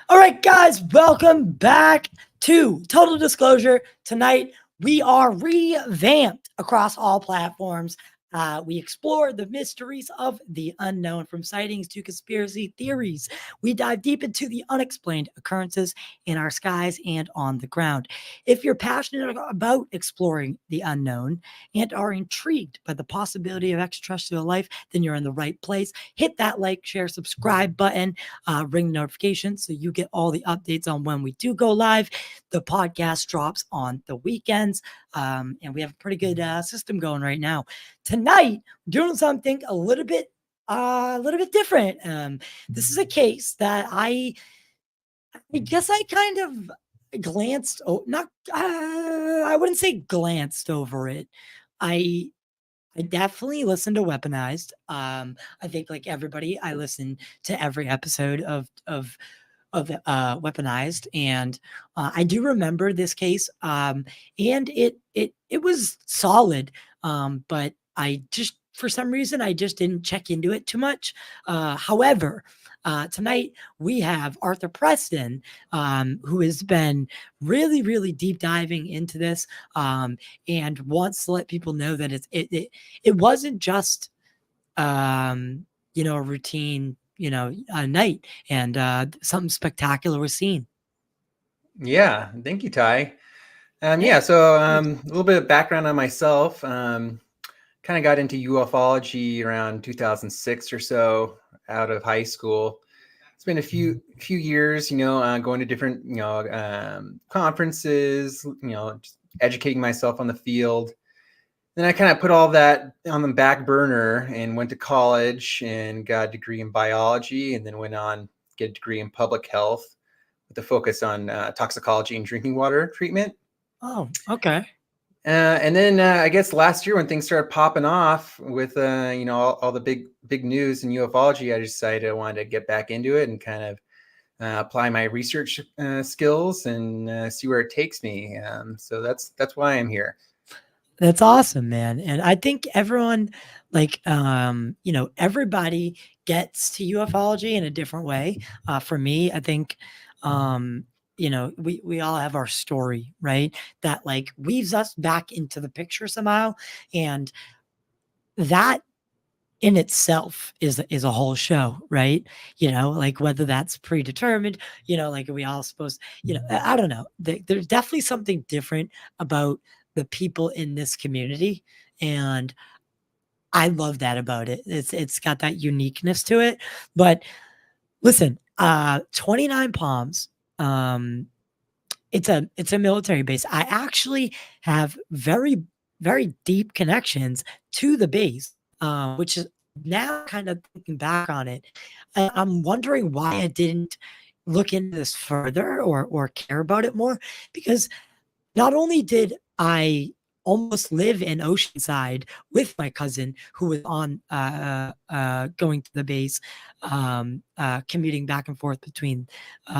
All right, guys, welcome back to Total Disclosure. Tonight, we are revamped across all platforms. We explore the mysteries of the unknown, from sightings to conspiracy theories. We dive deep into the unexplained occurrences in our skies and on the ground. If you're passionate about exploring the unknown and are intrigued by the possibility of extraterrestrial life, then you're in the right place. Hit that like, share, subscribe button, ring the notification so you get all the updates on when we do go live. The podcast drops on the weekends, and we have a pretty good system going right now. Tonight, we're doing something a little bit different. This is a case that I guess I kind of glanced. Oh, not. I wouldn't say glanced over it. I definitely listened to Weaponized. I think, like everybody, I listened to every episode of Weaponized, and I do remember this case. And it was solid. But I just, for some reason, I just didn't check into it too much. However, tonight we have Arthur Preston, who has been really deep diving into this, and wants to let people know that it wasn't just a routine a night, and something spectacular was seen. Yeah, thank you, Ty. So a little bit of background on myself. Kind of got into ufology around 2006 or so, out of high school. It's been a few years, going to different, conferences, just educating myself on the field. Then I kind of put all that on the back burner and went to college and got a degree in biology, and then went on to get a degree in public health with a focus on toxicology and drinking water treatment. Oh, okay. And then I guess last year, when things started popping off with all the big news in ufology, I decided I wanted to get back into it and kind of apply my research skills and see where it takes me. So that's why I'm here. That's awesome, man. And I think everyone, everybody gets to ufology in a different way. For me, I think, we all have our story, right? That weaves us back into the picture somehow. And that in itself is a whole show, right? Whether that's predetermined, we all supposed, I don't know. There's definitely something different about the people in this community, and I love that about it. It's got that uniqueness to it. But listen, 29 Palms, it's a military base. I actually have very deep connections to the base, which is now, kind of thinking back on it, I'm wondering why I didn't look into this further or care about it more, because not only did I almost live in Oceanside with my cousin who was on going to the base, commuting back and forth between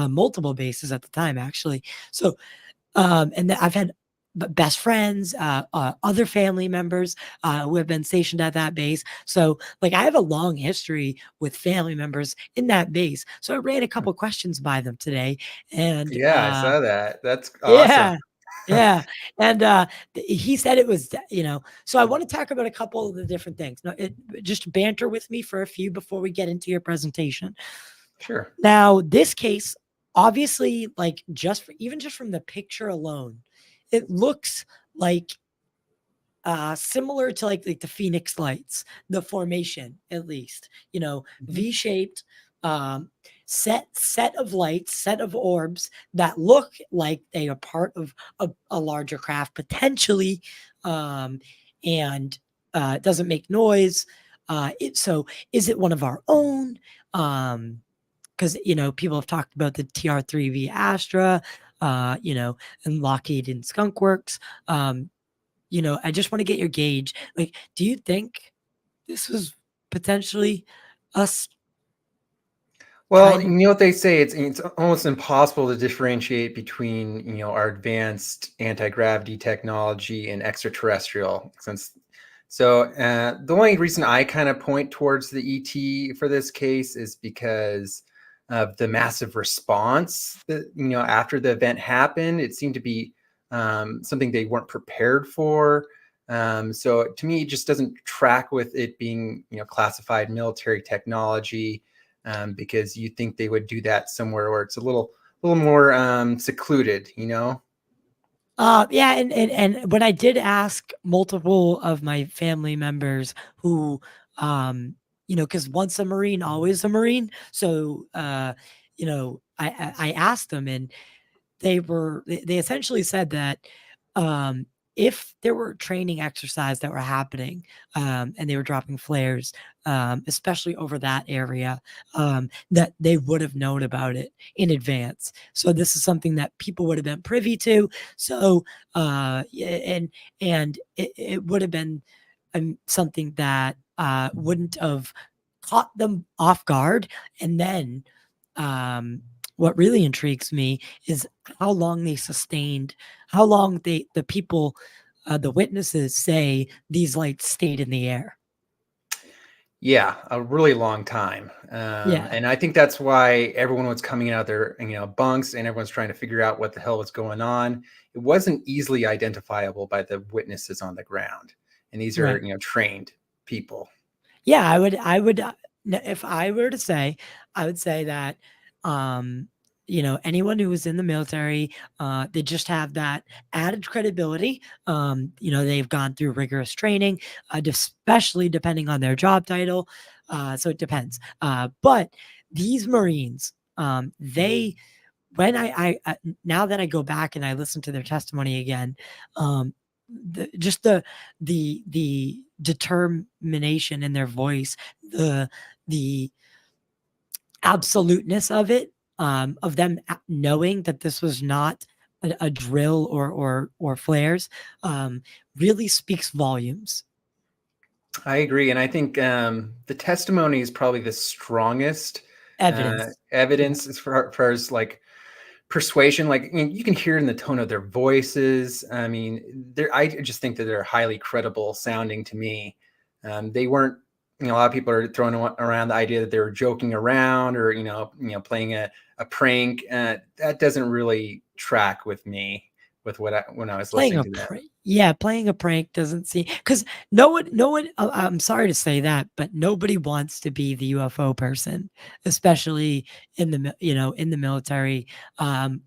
multiple bases at the time, actually. So, and I've had best friends, other family members who have been stationed at that base. So, I have a long history with family members in that base. So I ran a couple questions by them today, and I saw that. That's yeah. awesome. Yeah. And he said it was, so I want to talk about a couple of the different things. Now, just banter with me for a few before we get into your presentation. Sure. Now, this case, obviously, just from the picture alone, it looks like similar to like the Phoenix Lights, the formation, at least, V-shaped, set of lights, set of orbs that look like they are part of a larger craft potentially, and it doesn't make noise. So is it one of our own? because, people have talked about the TR-3V Astra, and Lockheed and Skunk Works. I just want to get your gauge. Like, do you think this was potentially us Well, trying you to? know what they say, it's almost impossible to differentiate between, our advanced anti-gravity technology and extraterrestrial. The only reason I kind of point towards the ET for this case is because of the massive response that, after the event happened. It seemed to be something they weren't prepared for. So to me, it just doesn't track with it being, classified military technology, because you think they would do that somewhere where it's a little more secluded, Yeah, and when I did ask multiple of my family members who, because once a Marine, always a Marine. So, I asked them, and they essentially said that, um, if there were training exercise that were happening, and they were dropping flares, especially over that area, that they would have known about it in advance. So this is something that people would have been privy to. So, and it would have been, something that wouldn't have caught them off guard. And then, what really intrigues me is how long they sustained, how long the people, the witnesses say these lights stayed in the air. Yeah, a really long time. Yeah, And I think that's why everyone was coming out of their, bunks, and everyone's trying to figure out what the hell was going on. It wasn't easily identifiable by the witnesses on the ground. And these are, right. trained people. Yeah, if I were to say, I would say that, um, anyone who was in the military, they just have that added credibility. They've gone through rigorous training, especially depending on their job title. So it depends. But these Marines, they when now that I go back and I listen to their testimony again, um, just the determination in their voice, the absoluteness of it, of them knowing that this was not a drill or flares, really speaks volumes. I agree. And I think the testimony is probably the strongest Evidence. Yeah. evidence as far as like persuasion. Like, you can hear it in the tone of their voices. I mean, I just think that they're highly credible sounding to me. They weren't, a lot of people are throwing around the idea that they were joking around, or, playing a prank. That doesn't really track with me with when I was Playing listening a to them. prank, playing a prank doesn't seem, because no one. I'm sorry to say that, but nobody wants to be the UFO person, especially in the military. And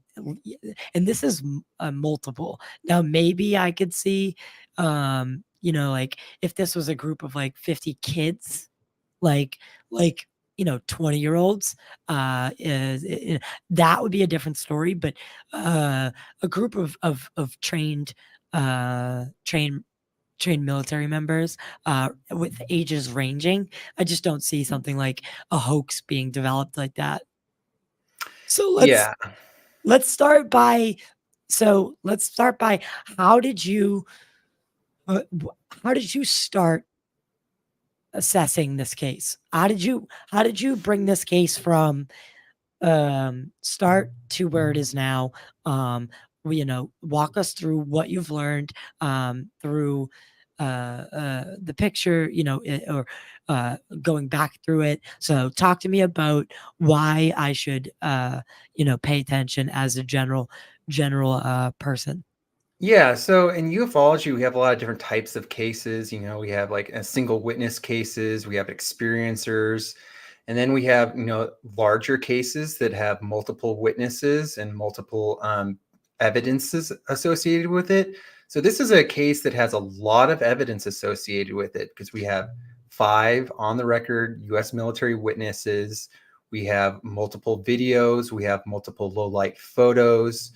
this is multiple. Now, maybe I could see, like if this was a group of like 50 kids, like like 20-year-olds, that would be a different story. But a group of trained military members, with ages ranging, I just don't see something like a hoax being developed like that. So Yeah. let's start by let's start by, how did you how did you start assessing this case? How did you bring this case from start to where it is now? Walk us through what you've learned, through the picture, or going back through it. So talk to me about why I should pay attention as a general person. Yeah, so in ufology, we have a lot of different types of cases. We have like a single witness cases, we have experiencers, and then we have, larger cases that have multiple witnesses and multiple evidences associated with it. So this is a case that has a lot of evidence associated with it, because we have 5 on the record US military witnesses, we have multiple videos, we have multiple low light photos.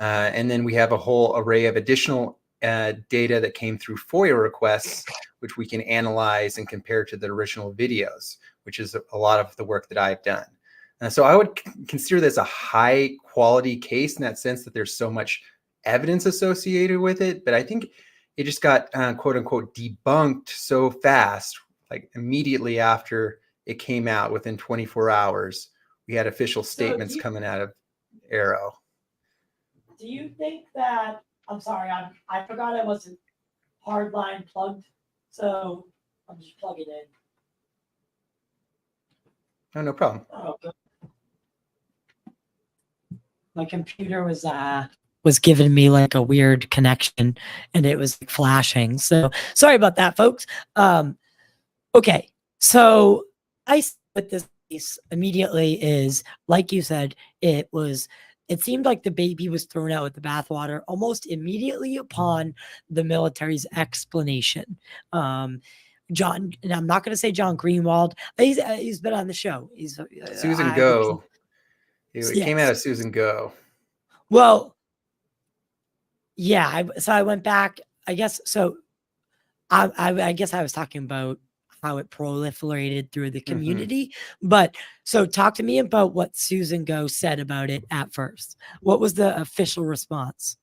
And then we have a whole array of additional data that came through FOIA requests, which we can analyze and compare to the original videos, which is a lot of the work that I've done. So I would consider this a high quality case in that sense that there's so much evidence associated with it. But I think it just got quote unquote debunked so fast, like immediately after it came out within 24 hours. We had official statements coming out of Arrow. Do you think that, I'm sorry, I forgot I wasn't hardline plugged, so I'm just plugging in. Oh, no problem. Oh, good. My computer was giving me like a weird connection and it was flashing. So sorry about that, folks. Okay, so I with this piece immediately is like you said, it seemed like the baby was thrown out with the bathwater almost immediately upon the military's explanation. John, and I'm not going to say John Greenwald. He's been on the show. He's Susan Go. It came out of Susan Go. Well, yeah. So I went back. I guess so. I guess I was talking about how it proliferated through the community. But so talk to me about what Susan Go said about it at first. What was the official response?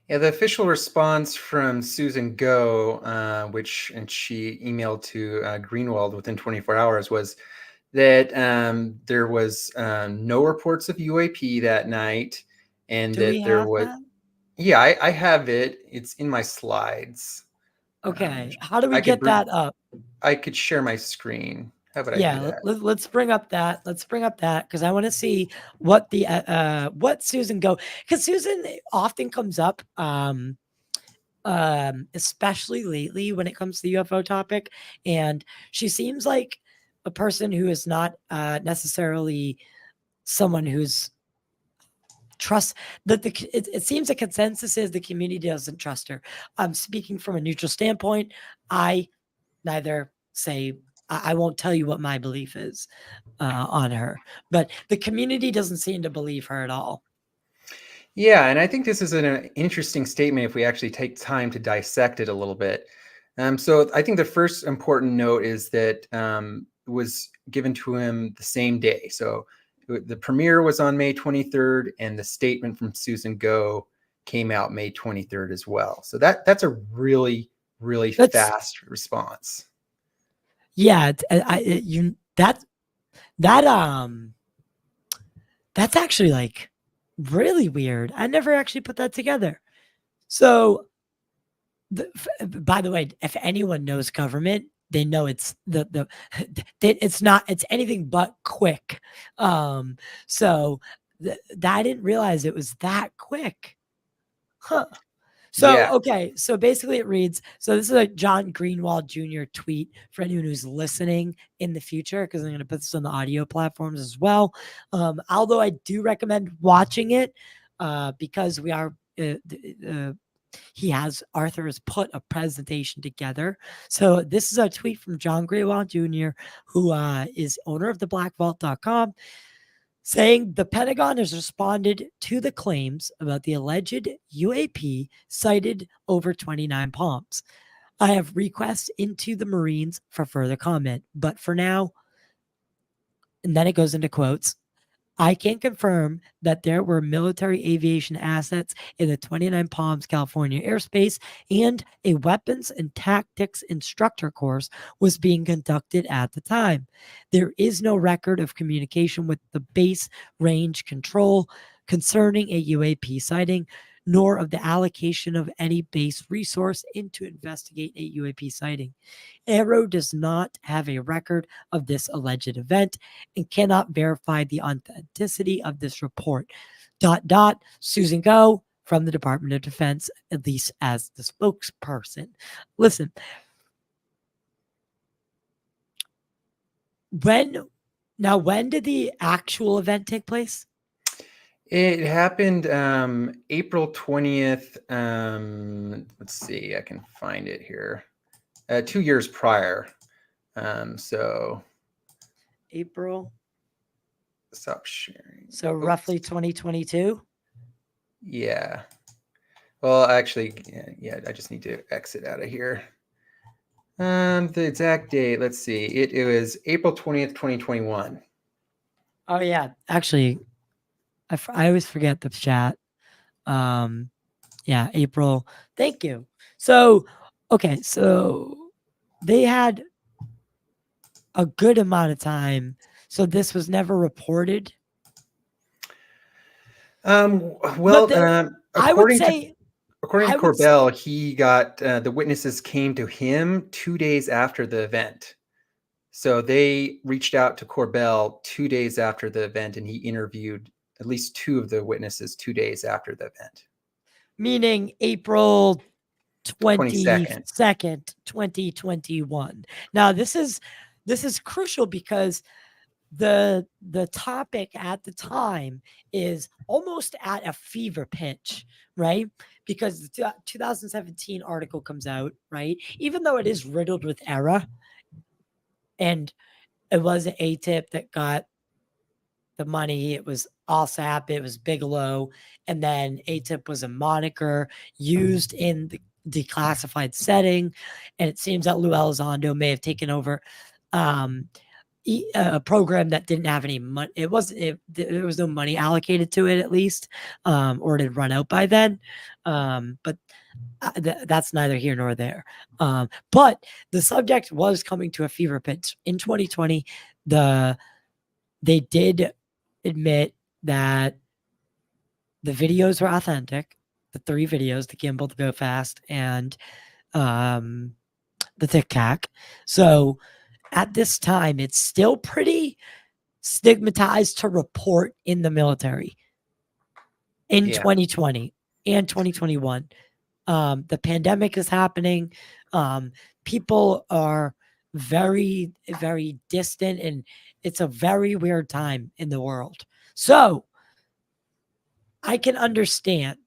Yeah, the official response from Susan Go, and she emailed to Greenwald within 24 hours, was that there was no reports of UAP that night, and that there was. Yeah, I have it. It's in my slides. Okay, how do we get that up? I could share my screen. How about I do that? Let's bring up that. Let's bring up that because I want to see what the what Susan Go, because Susan often comes up especially lately when it comes to the UFO topic, and she seems like a person who is not necessarily someone who's it seems a consensus is the community doesn't trust her. I'm speaking from a neutral standpoint. I neither say I won't tell you what my belief is on her, but the community doesn't seem to believe her at all. Yeah, and I think this is an interesting statement if we actually take time to dissect it a little bit. So I think the first important note is that it was given to him the same day. So the premiere was on May 23rd, and the statement from Susan Go came out May 23rd as well. So that's a really, really fast response. Yeah, that's actually like really weird. I never actually put that together. So, by the way, if anyone knows government, they know it's it's anything but quick. So I didn't realize it was that quick. Huh. So, Yeah. okay. So basically it reads, so this is a John Greenwald Jr. tweet for anyone who's listening in the future, because I'm going to put this on the audio platforms as well. Although I do recommend watching it because we are, Arthur has put a presentation together. So this is a tweet from John Greenwald Jr., who is owner of the blackvault.com, saying the Pentagon has responded to the claims about the alleged UAP sighted over 29 Palms. I have requests into the Marines for further comment, but for now, and then it goes into quotes, I can confirm that there were military aviation assets in the 29 Palms, California airspace, and a weapons and tactics instructor course was being conducted at the time. There is no record of communication with the base range control concerning a UAP sighting, nor of the allocation of any base resource into investigate a UAP sighting. Arrow does not have a record of this alleged event and cannot verify the authenticity of this report. Susan Go from the Department of Defense, at least as the spokesperson. Listen, when did the actual event take place? It happened April 20th. Let's see, I can find it here. 2 years prior. So April. Stop sharing. So roughly 2022? Yeah. Well, actually, yeah, I just need to exit out of here. The exact date, let's see. It was April 20th, 2021. Oh yeah, actually, I always forget the chat. Yeah, April. Thank you. So, okay, so they had a good amount of time. So this was never reported. Well, I would say, according to I would Corbell, say, he got the witnesses came to him 2 days after the event. So they reached out to Corbell 2 days after the event, and he interviewed at least two of the witnesses 2 days after the event. meaning April 22nd. 22nd, 2021. Now this is crucial because the topic at the time is almost at a fever pitch, right? Because the 2017 article comes out, right? Even though it is riddled with error, and it was an ATIP that got the money. It was ASAP, it was Bigelow, and then ATIP was a moniker used in the declassified setting. And it seems that Lou Elizondo may have taken over a program that didn't have any money. There was no money allocated to it, at least, or it had run out by then. But that's neither here nor there. But the subject was coming to a fever pitch in 2020. They did admit that the videos were authentic. The 3 videos, the gimbal, the go fast, and the tic tac. So at this time, it's still pretty stigmatized to report in the military in 2020 and 2021. The pandemic is happening. People are very, very distant, and it's a very weird time in the world. So I can understand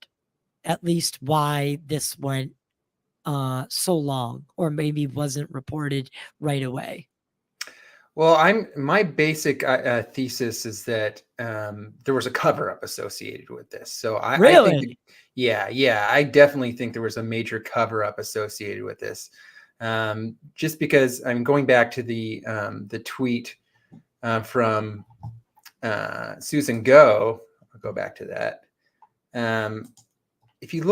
at least why this went so long, or maybe wasn't reported right away. Well, my basic thesis is that there was a cover up associated with this. So I think, Really? yeah, I definitely think there was a major cover up associated with this. Just because I'm going back to the tweet from Susan Go. I'll go back to that. If you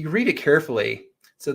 read it carefully, so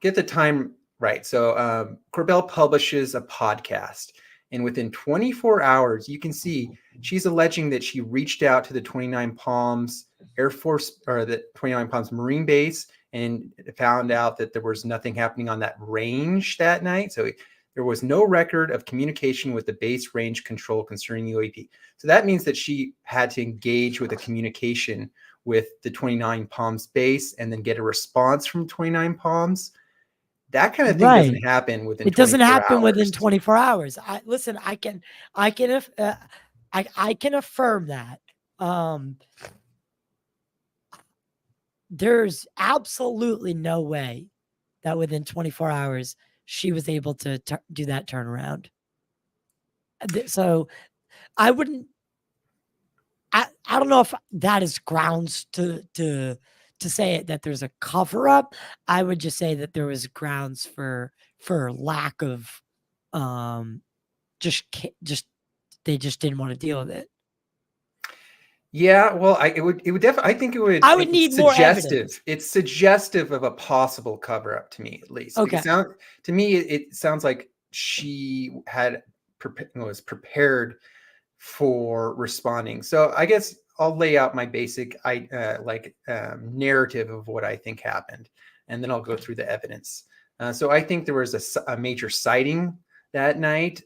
get the time right. So Corbell publishes a podcast, and within 24 hours, you can see she's alleging that she reached out to the 29 Palms Air Force, or the 29 Palms Marine Base, and found out that there was nothing happening on that range that night. So there was no record of communication with the base range control concerning UAP. So that means that she had to engage with a communication with the 29 Palms base and then get a response from 29 Palms. That kind of thing doesn't happen within 24 hours. It doesn't happen within 24 hours. I can affirm that. There's absolutely no way that within 24 hours she was able to do that turnaround. So I wouldn't. I don't know if that is grounds to say it, that there's a cover up. I would just say that there was grounds for lack of just they just didn't want to deal with it. Yeah, well, it would definitely. I think it would. I would need more evidence. It's suggestive of a possible cover up to me, at least. Okay. To me, it sounds like she was prepared for responding. So I guess I'll lay out my basic narrative of what I think happened, and then I'll go through the evidence. So I think there was a major sighting that night.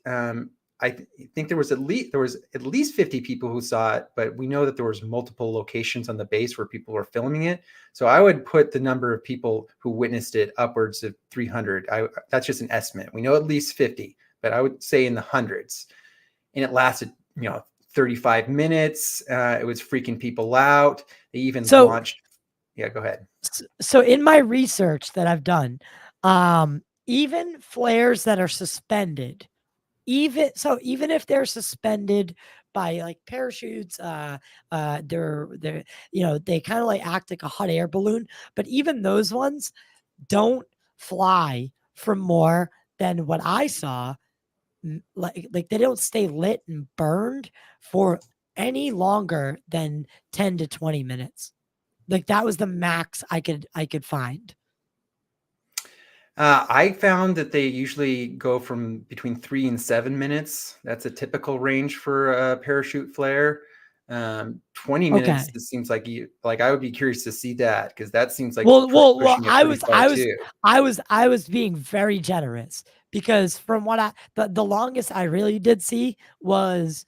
I think there was at least 50 people who saw it, but we know that there was multiple locations on the base where people were filming it. So I would put the number of people who witnessed it upwards of 300. That's just an estimate. We know at least 50, but I would say in the hundreds. And it lasted, 35 minutes. It was freaking people out. They even launched. Yeah, go ahead. So in my research that I've done, even flares that are suspended, even if they're suspended by like parachutes, they're they kind of like act like a hot air balloon, but even those ones don't fly for more than what I saw like they don't stay lit and burned for any longer than 10 to 20 minutes. Like that was the max I could find. I found that they usually go from between 3 and 7 minutes. That's a typical range for a parachute flare. 20 minutes, Okay. it seems like I would be curious to see that, because that seems like Well, pushing it pretty far too. I was being very generous because from what the longest I really did see was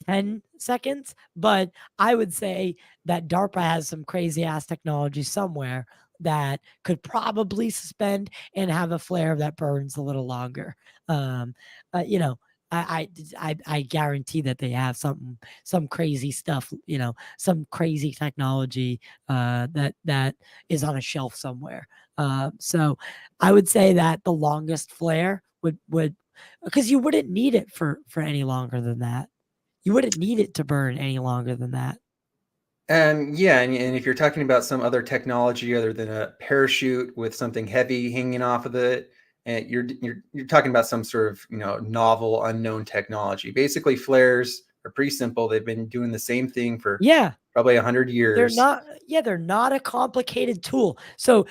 10 seconds, but I would say that DARPA has some crazy ass technology somewhere that could probably suspend and have a flare that burns a little longer. Um, you know, I guarantee that they have some crazy stuff, some crazy technology that is on a shelf somewhere. So I would say that the longest flare would because you wouldn't need it for any longer than that. You wouldn't need it to burn any longer than that. Yeah, and if you're talking about some other technology other than a parachute with something heavy hanging off of it, and you're talking about some sort of novel unknown technology. Basically, flares are pretty simple. They've been doing the same thing for Yeah, probably 100 years. they're not a complicated tool. So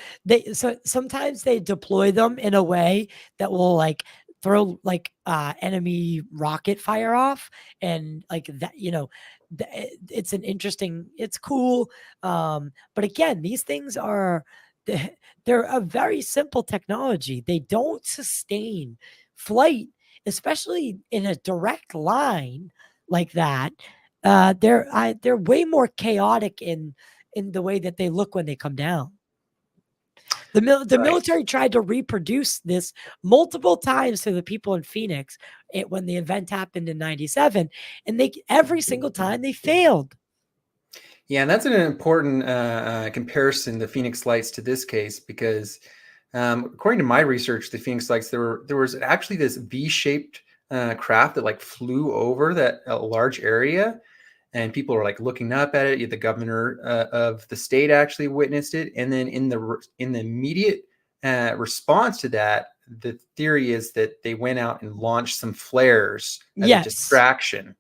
sometimes they deploy them in a way that will like throw like enemy rocket fire off and like that, it's it's cool. But again, these things are they're a very simple technology. They don't sustain flight, especially in a direct line like that. They're way more chaotic in the way that they look when they come down. The Right. military tried to reproduce this multiple times to the people in Phoenix when the event happened in '97, and they every single time they failed. Yeah, and that's an important comparison, the Phoenix Lights, to this case, because according to my research, the Phoenix Lights, there was actually this V-shaped craft that like flew over that large area, and people were like looking up at it. The governor of the state actually witnessed it, and then in the immediate response to that, the theory is that they went out and launched some flares as a Yes. distraction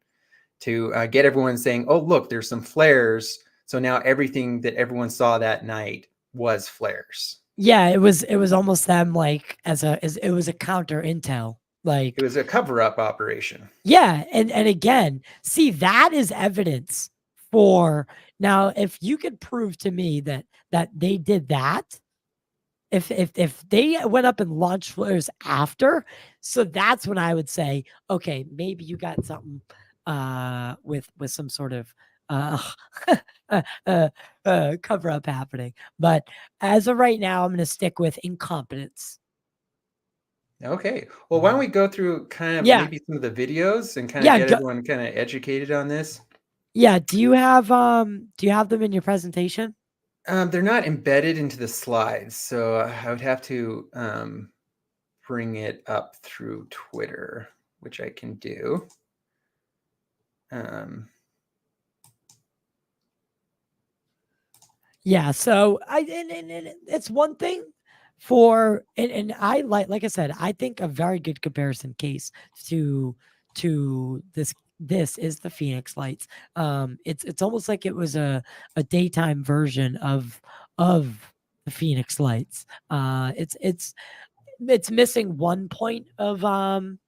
to get everyone saying, "Oh, look, there's some flares." So now everything that everyone saw that night was flares. Yeah, it was almost them like as it was a counter intel. It Like, was a cover-up operation. yeah, and again, see that is evidence for now if you could prove to me that they did that, if they went up and launched flares after, so that's when I would say, okay, maybe you got something with some sort of uh uh, cover up happening. But as of right now, I'm going to stick with incompetence. Okay. Well, why don't we go through kind of Yeah. maybe some of the videos and kind of Yeah, get everyone kind of educated on this? yeah, do you have them in your presentation? They're not embedded into the slides, so I would have to bring it up through Twitter, which I can do. Um, Yeah, so and it's one thing for and I like I said, I think a very good comparison case to this is the Phoenix Lights. It's almost like it was a daytime version of the Phoenix Lights. It's missing one point of one.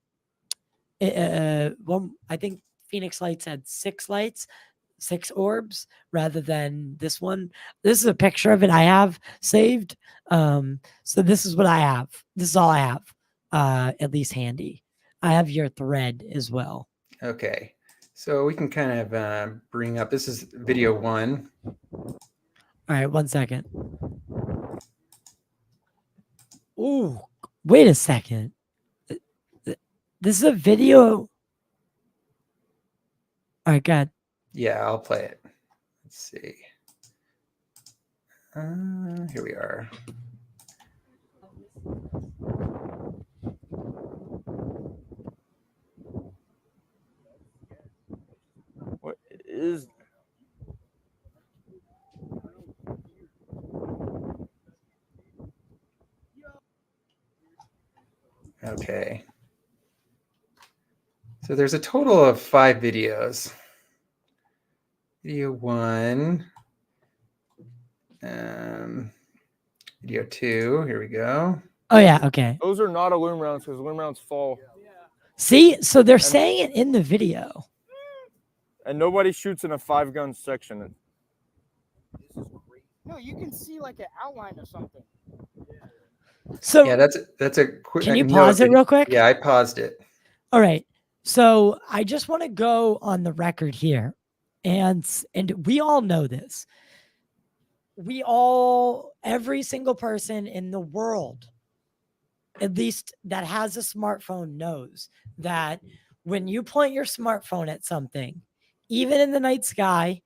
I think Phoenix Lights had six orbs rather than this one. This is a picture of it I have saved. So this is what I have. This is all I have, at least handy. I have your thread as well. okay. So we can kind of bring up, this is video one. All right, 1 second. Ooh, wait a second. This is a video. All right, God. Yeah, I'll play it. Let's see. Here we are. What is Okay. So there's a total of 5 videos. Video 1, video 2. Here we go. Oh yeah, okay. Those are not aluminum rounds because aluminum rounds fall, See, so they're saying it in the video. and nobody shoots in a 5-gun section. No, you can see like an outline of something. So Yeah, that's a quick. can you pause it real quick? Yeah, I paused it. All right. So I just want to go on the record here, and we all know this. Every single person in the world, at least that has a smartphone, knows that when you point your smartphone at something, even in the night sky,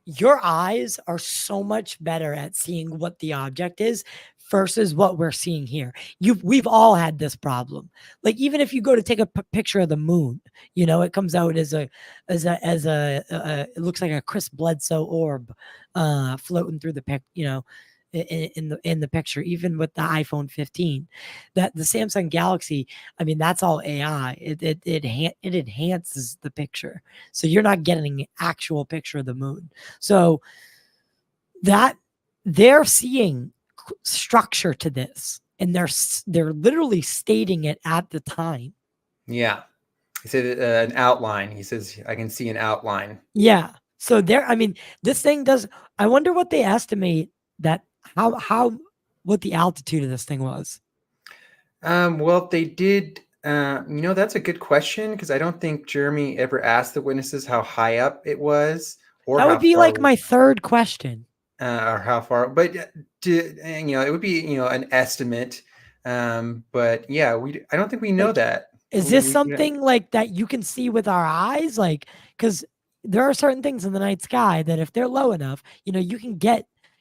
your eyes are so much better at seeing what the object is versus what we're seeing here. We've all had this problem. Like even if you go to take a picture of the moon, you know, it comes out as a it looks like a Chris Bledsoe orb floating through the in the picture, even with the iPhone 15. That the Samsung Galaxy, I mean, that's all AI. It enhances the picture, so you're not getting an actual picture of the moon. So that they're seeing structure to this, and they're literally stating it at the time. Yeah, he said an outline. He says I can see an outline. Yeah. So I mean, this thing does. I wonder what they estimate that what the altitude of this thing was. Well, they did. That's a good question because I don't think Jeremy ever asked the witnesses how high up it was, or that would be like my third question, or how far. But it would be an estimate. But yeah, I don't think we know that. Is this something like that you can see with our eyes? Like, because there are certain things in the night sky that if they're low enough,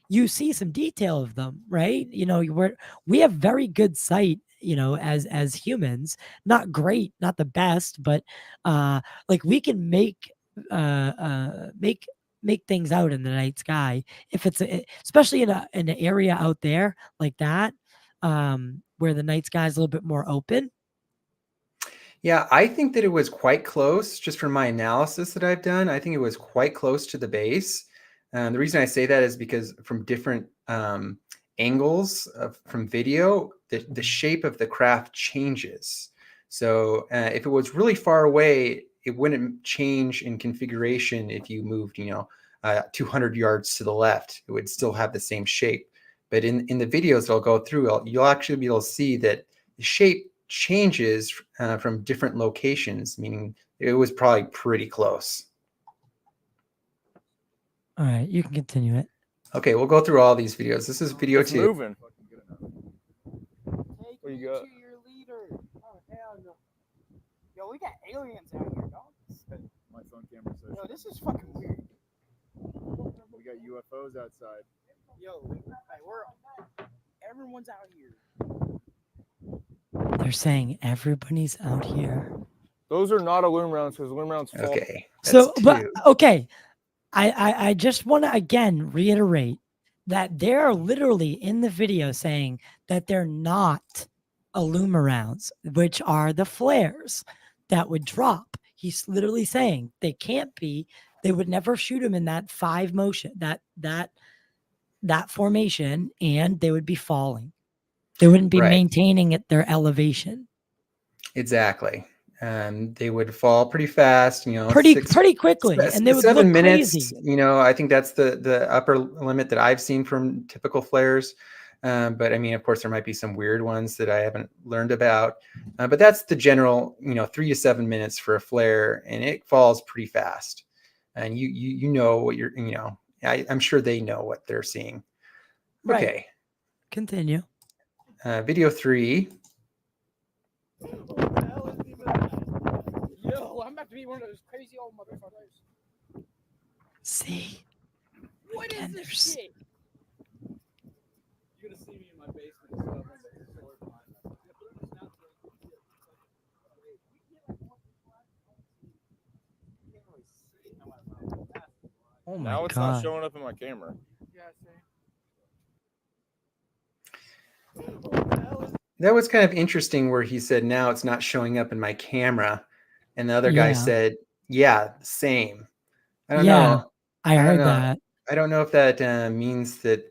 you see some detail of them, right? We have very good sight, as humans. Not great, not the best, but like we can make things out in the night sky if it's especially in an area out there like that, where the night sky is a little bit more open. Yeah, I think that it was quite close, just from my analysis that I've done. I think it was quite close to the base. The reason I say that is because from different angles from video, the shape of the craft changes. So if it was really far away, it wouldn't change in configuration if you moved, 200 yards to the left. It would still have the same shape. But in the videos that I'll go through, you'll actually be able to see that the shape changes from different locations, meaning it was probably pretty close. All right, you can continue it. Okay, we'll go through all these videos. This is video It's 2. moving. Take What you me got? to your leader. Oh hell no. Yo, we got aliens out here, dog. My phone camera says Yo, this is fucking weird. we got UFOs outside. Yo, everyone's out here. They're saying everybody's out here. Those are not aluminum rounds because aluminum rounds fall. Okay. So, that's but 2. okay, I just want to again reiterate that they're literally in the video saying that they're not aluminum rounds, which are the flares that would drop. He's literally saying they can't be. They would never shoot them in that 5 motion, that formation, and they would be falling. They wouldn't be Right. maintaining their elevation. Exactly. They would fall pretty fast, pretty quickly, and they would 7 look minutes. crazy. I think that's the upper limit that I've seen from typical flares. But I mean, of course, there might be some weird ones that I haven't learned about. But that's the general, 3 to 7 minutes for a flare, and it falls pretty fast. And you know what you're, I'm sure they know what they're seeing. Right. Okay. Continue. Video 3. Yo, I'm about to be one of those crazy old motherfuckers. See, What again, is this there's shit? You're gonna see me in my basement and stuff on the floor behind us. oh my Now it's god. not showing up in my camera. Yeah, That was kind of interesting where he said, now it's not showing up in my camera. And the other guy Yeah. said, yeah, same. I don't Yeah, know. I I don't heard know. that. I don't know if that means that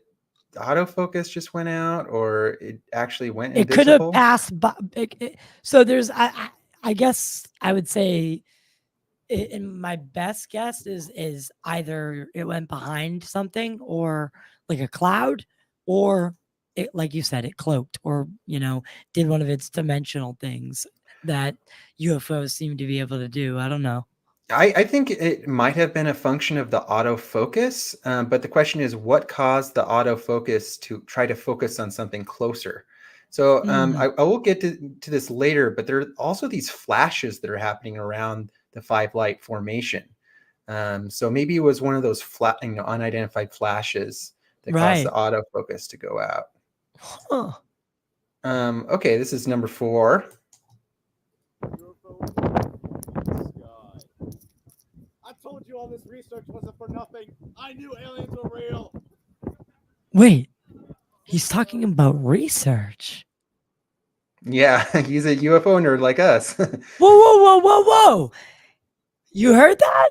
the autofocus just went out or it actually went It could have invisible. passed by. So there's, I guess I would say, in my best guess is either it went behind something or like a cloud, or it, like you said, it cloaked, or did one of its dimensional things that UFOs seem to be able to do. I don't know. I think it might have been a function of the autofocus, but the question is what caused the autofocus to try to focus on something closer? So I will get to this later, but there are also these flashes that are happening around the five light formation. So maybe it was one of those unidentified flashes that caused the Right. autofocus to go out. Huh. Okay, this is number 4. I told you all this research wasn't for nothing. I knew aliens were real. Wait, he's talking about research. Yeah, he's a UFO nerd like us. Whoa, whoa, whoa, whoa, whoa. You heard that?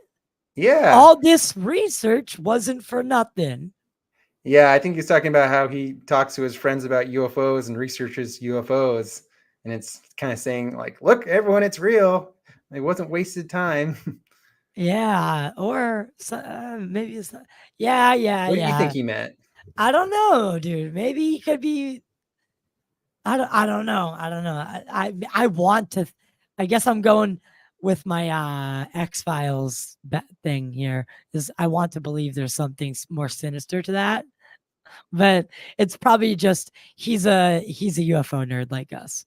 Yeah. All this research wasn't for nothing. Yeah, I think he's talking about how he talks to his friends about UFOs and researches UFOs. And it's kind of saying like, look, everyone, it's real. It wasn't wasted time. Yeah, or maybe it's not. Yeah, yeah, What do you think yeah. he meant? I don't know, dude. Maybe he could be. I don't know. I don't know. I want to. I guess I'm going with my X-Files thing here. Is I want to believe there's something more sinister to that, but it's probably just he's a UFO nerd like us.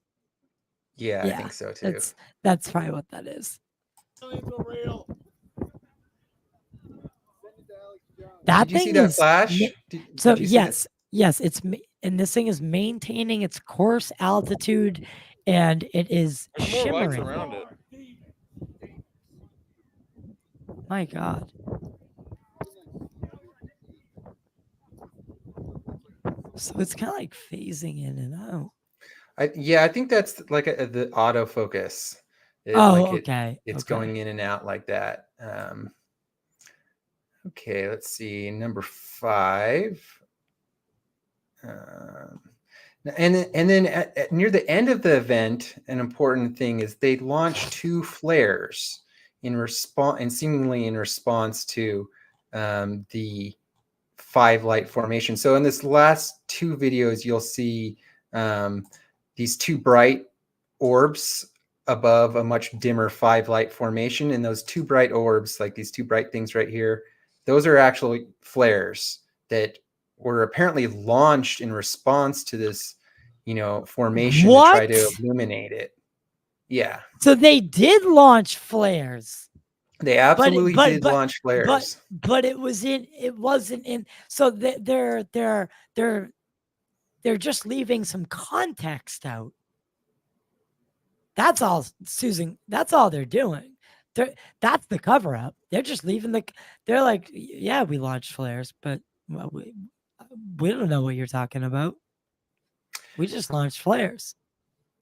Yeah, I Yeah, think so too. that's probably what that is. Aliens were real. That Did you see thing that is flash? so Did you see that? yes, and this thing is maintaining its course altitude, and it is There's more lights shimmering. around it. My God. So it's kind of like phasing in and out. Yeah, I think that's like the autofocus. Okay. It's Okay. going in and out like that. Okay, let's see. Number 5. And then near the end of the event, an important thing is they launched 2 flares in response, and seemingly in response to the 5 light formation. So in this last 2 videos, you'll see these 2 bright orbs above a much dimmer 5 light formation, and those 2 bright orbs, like these 2 bright things right here, those are actually flares that were apparently launched in response to this, formation to try to What? illuminate it. Yeah, So they did launch flares, they but absolutely did launch flares. but it wasn't in. So they're just leaving some context out. That's all, Susan. That's all they're doing. That's the cover up. They're just leaving they're like, yeah, we launched flares, but well, we don't know what you're talking about. We just launched flares.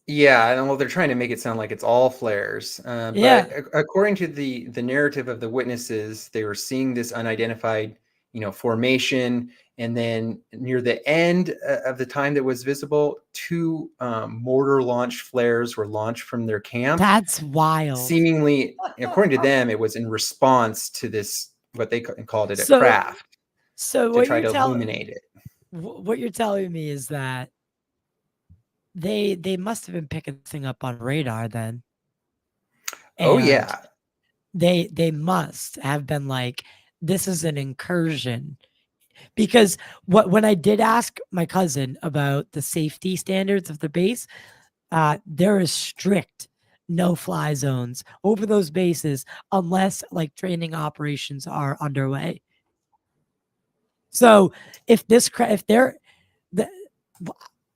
Yeah, and well, they're trying to make it sound like it's all flares. Yeah. But according to the narrative of the witnesses, they were seeing this unidentified, formation, and then near the end of the time that was visible, 2 mortar-launched flares were launched from their camp. That's wild. Seemingly, according to them, it was in response to this, what they called it, a So- craft, So to what try you're to illuminate it. what you're telling me is that they must have been picking this thing up on radar then. Oh And yeah. they must have been like, this is an incursion. Because when I did ask my cousin about the safety standards of the base, there is strict no-fly zones over those bases unless like training operations are underway. So if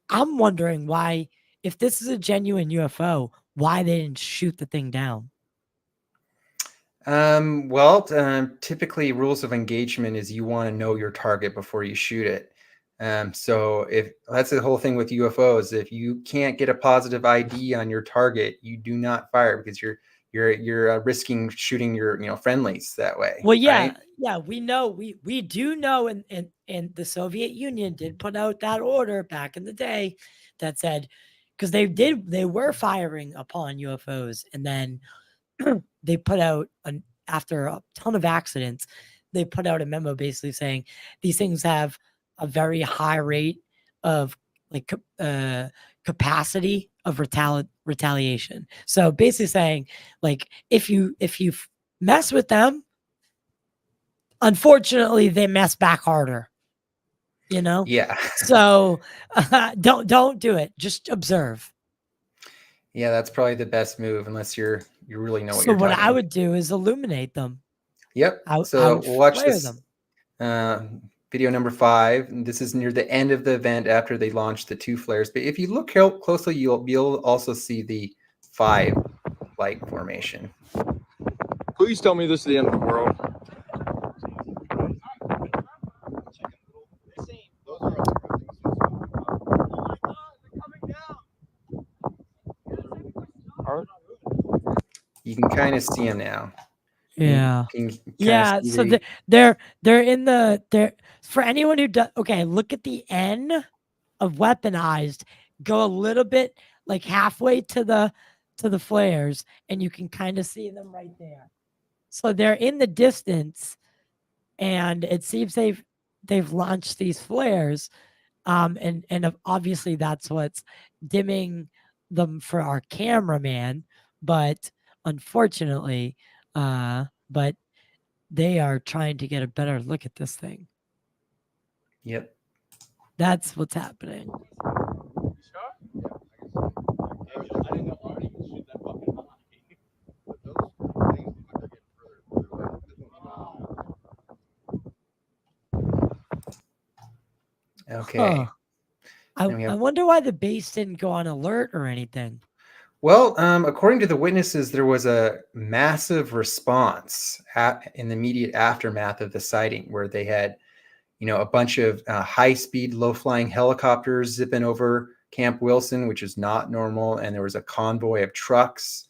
I'm wondering why, if this is a genuine UFO, why they didn't shoot the thing down. Well, typically rules of engagement is you want to know your target before you shoot it. So if that's the whole thing with UFOs, if you can't get a positive ID on your target, you do not fire, because you're risking shooting your friendlies that way. Well, yeah, right? yeah, we know, we do know, and the Soviet Union did put out that order back in the day that said, because they were firing upon UFOs, and then they put out after a ton of accidents, they put out a memo basically saying these things have a very high rate of like capacity of retaliation. So basically saying, like, if you mess with them, unfortunately they mess back harder, Yeah. So don't do it, just observe. Yeah, that's probably the best move, unless you really know what So you're what talking I about. would do is illuminate them. Yep. I So would we'll watch flare this them. video number 5. And this is near the end of the event after they launched the 2 flares. But if you look closely, you'll also see the 5 light formation. Please tell me this is the end of the world. You can kind of see them now. Yeah. Yeah. See So they're in the for anyone who does. Okay, look at the N of weaponized. Go a little bit like halfway to the flares, and you can kind of see them right there. So they're in the distance, and it seems they've launched these flares, and obviously that's what's dimming them for our cameraman, but unfortunately, but they are trying to get a better look at this thing. Yep. That's what's happening. Okay. I wonder why the base didn't go on alert or anything. Well, according to the witnesses, there was a massive response in the immediate aftermath of the sighting, where they had, a bunch of high-speed, low-flying helicopters zipping over Camp Wilson, which is not normal, and there was a convoy of trucks,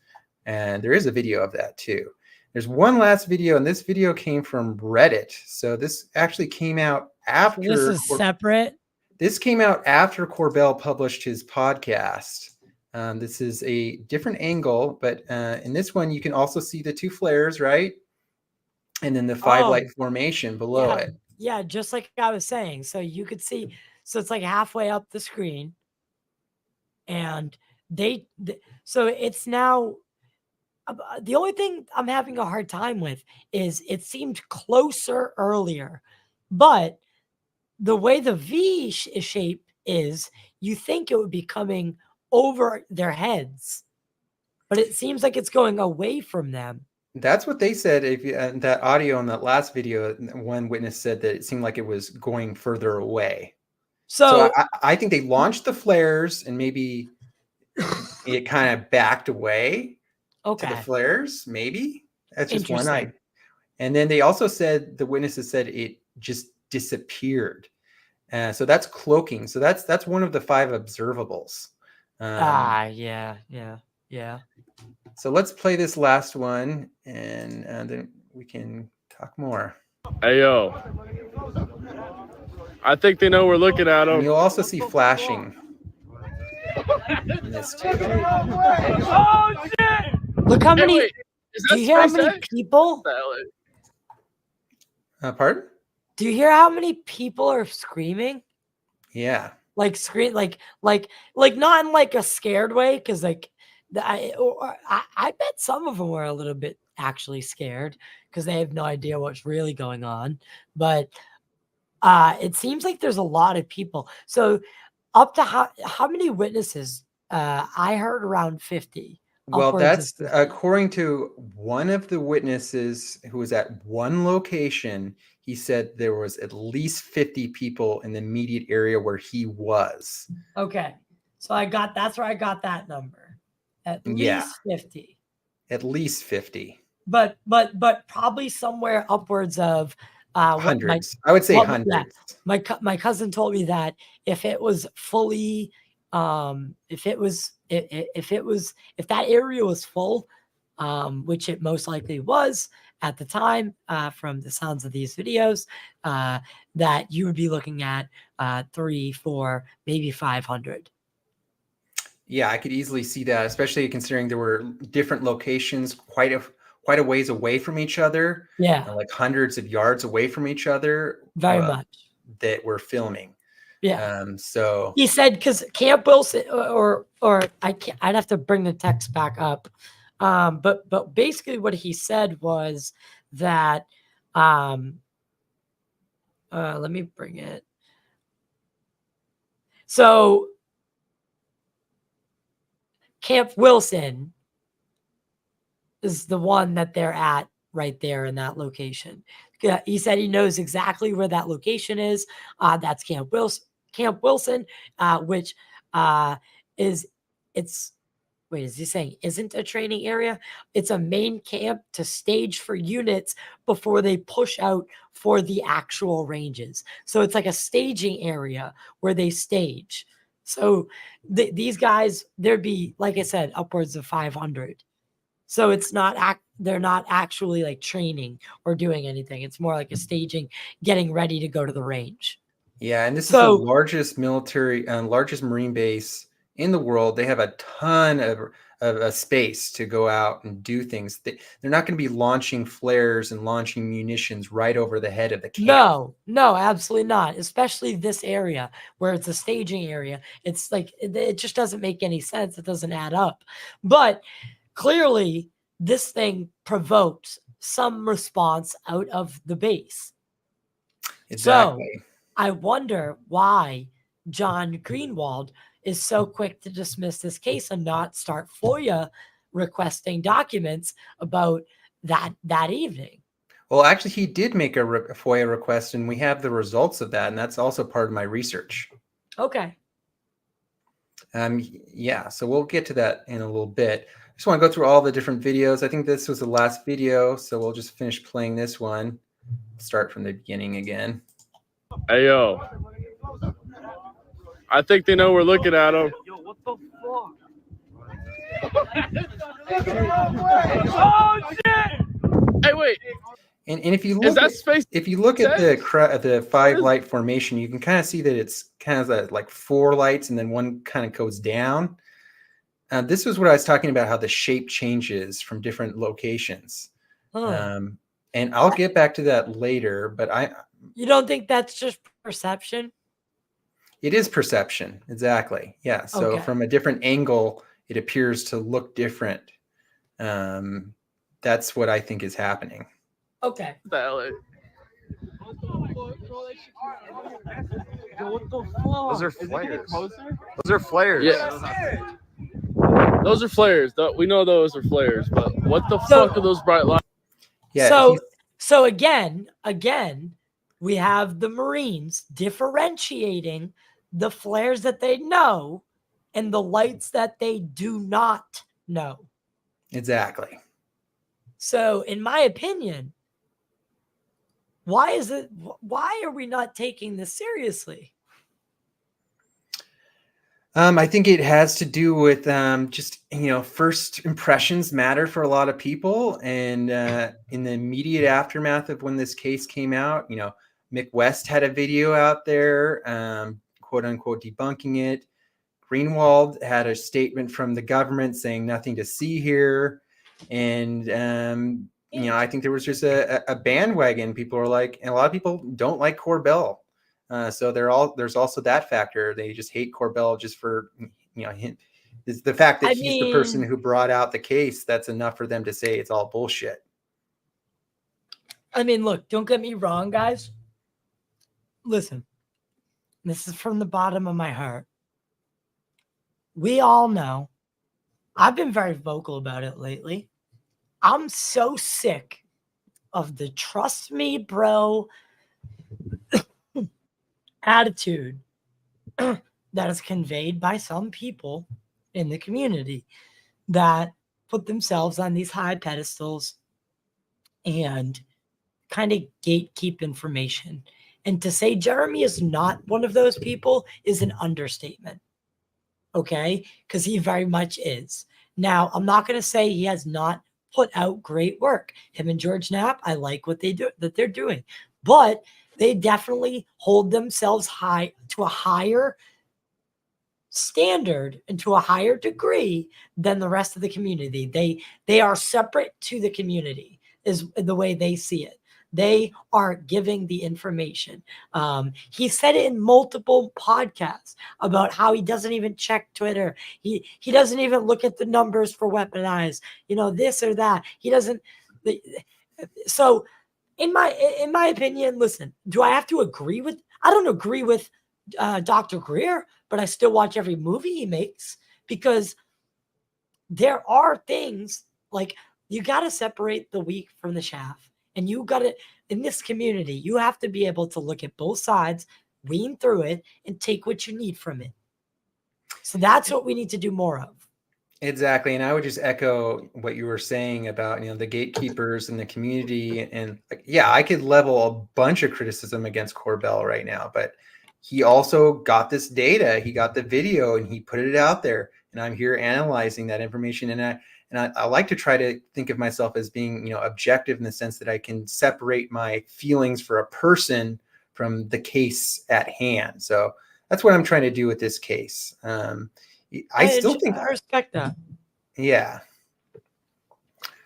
and there is a video of that too. There's one last video, and this video came from Reddit. So this actually came out after. This is separate. This came out after Corbell published his podcast. This is a different angle, but in this one, you can also see the 2 flares, right? And then the 5 light formation below it. Yeah, just like I was saying. So you could see, so it's like halfway up the screen. And so it's now, the only thing I'm having a hard time with is it seemed closer earlier, but the way the V shape is, you think it would be coming over their heads, but it seems like it's going away from them. That's what they said. If that audio in that last video, one witness said that it seemed like it was going further away. So I think they launched the flares, and maybe it kind of backed away to the flares. Maybe that's just one night. And then they also said, the witnesses said, it just disappeared. So that's cloaking. So that's one of the 5 observables. Yeah. So let's play this last one, and then we can talk more. Hey, yo. I think they know we're looking at them. And you'll also see flashing in this too. Oh, shit! Look how many. Wait, do you hear how many people? Pardon? Do you hear how many people are screaming? Yeah. Like not in like a scared way, because like I bet some of them were a little bit actually scared because they have no idea what's really going on. But it seems like there's a lot of people. So up to how many witnesses? I heard around 50. Well, that's according to one of the witnesses who was at one location. He said there was at least 50 people in the immediate area where he was. Okay. So that's where I got that number. At least 50. At least 50. But probably somewhere upwards of Hundreds. I would say yeah, hundreds. my cousin told me that if it was fully, if that area was full, which it most likely was at the time, from the sounds of these videos, that you would be looking at 3, 4, maybe 500. Yeah, I could easily see that, especially considering there were different locations quite a ways away from each other, Yeah, like hundreds of yards away from each other, very much. that we're filming. Yeah. So He said, because Camp Wilson, or I can't, I'd have to bring the text back up. But basically what he said was that, let me bring it. So Camp Wilson is the one that they're at right there in that location. He said he knows exactly where that location is. That's Camp Wilson, which is wait, is he saying isn't a training area? It's a main camp to stage for units before they push out for the actual ranges. So it's like a staging area where they stage. So these guys, there'd be, like I said, upwards of 500. So it's not they're not actually like training or doing anything. It's more like a staging, getting ready to go to the range. yeah, and this is the largest military and largest Marine base in the world. They have a ton of space to go out and do things. They're not going to be launching flares and launching munitions right over the head of the camp. No, absolutely not. Especially this area where it's a staging area. It's like, it just doesn't make any sense. It doesn't add up. But clearly, this thing provoked some response out of the base. Exactly. So I wonder why John Greenwald is so quick to dismiss this case and not start FOIA requesting documents about that evening. Well, actually, he did make a FOIA request, and we have the results of that, and that's also part of my research. Okay. Yeah, so we'll get to that in a little bit. I just want to go through all the different videos. I think this was the last video, so we'll just finish playing this one. Start from the beginning again. Hey, yo. I think they know we're looking at them. Yo, what the fuck? Oh, shit! Hey, wait. And if you look Is that space? if you look at the 5 light formation, you can kind of see that it's kind of like 4 lights and then one kind of goes down. This was what I was talking about, how the shape changes from different locations. And I'll get back to that later, but you don't think that's just perception? It is perception. Exactly. Yeah. So Okay. from a different angle, it appears to look different. That's what I think is happening. Okay. Those are flares. Those are flares. Yeah. Those are flares. We know those are flares, but what the fuck are those bright lights? Yeah. So again, we have the Marines differentiating the flares that they know and the lights that they do not know. Exactly. So in my opinion, why are we not taking this seriously? I think it has to do with just, first impressions matter for a lot of people. And in the immediate aftermath of when this case came out, Mick West had a video out there, quote unquote, debunking it. Greenwald had a statement from the government saying nothing to see here. And, I think there was just a bandwagon. People are like, and a lot of people don't like Corbell. So there's also that factor. They just hate Corbell just for, it's the fact that he's the person who brought out the case. That's enough for them to say it's all bullshit. I mean, look, don't get me wrong, guys. Listen, this is from the bottom of my heart. We all know, I've been very vocal about it lately. I'm so sick of the trust me, bro attitude that is conveyed by some people in the community that put themselves on these high pedestals and kind of gatekeep information. And to say Jeremy is not one of those people is an understatement. Okay? Because he very much is. Now, I'm not going to say he has not put out great work. Him and George Knapp, I like what they're doing. But they definitely hold themselves high to a higher standard and to a higher degree than the rest of the community. They are separate to the community is the way they see it. They are giving the information. He said it in multiple podcasts about how he doesn't even check Twitter. He doesn't even look at the numbers for weaponized, this or that. He doesn't. So in my opinion, listen, do I have to agree with? I don't agree with Dr. Greer, but I still watch every movie he makes because there are things like you got to separate the wheat from the chaff. And you got to, in this community, you have to be able to look at both sides, wean through it, and take what you need from it. So that's what we need to do more of. Exactly. And I would just echo what you were saying about, the gatekeepers and the community. And yeah, I could level a bunch of criticism against Corbell right now, but he also got this data, he got the video, and he put it out there. And I'm here analyzing that information. And I like to try to think of myself as being, objective in the sense that I can separate my feelings for a person from the case at hand. So that's what I'm trying to do with this case. I still think I respect that. Yeah.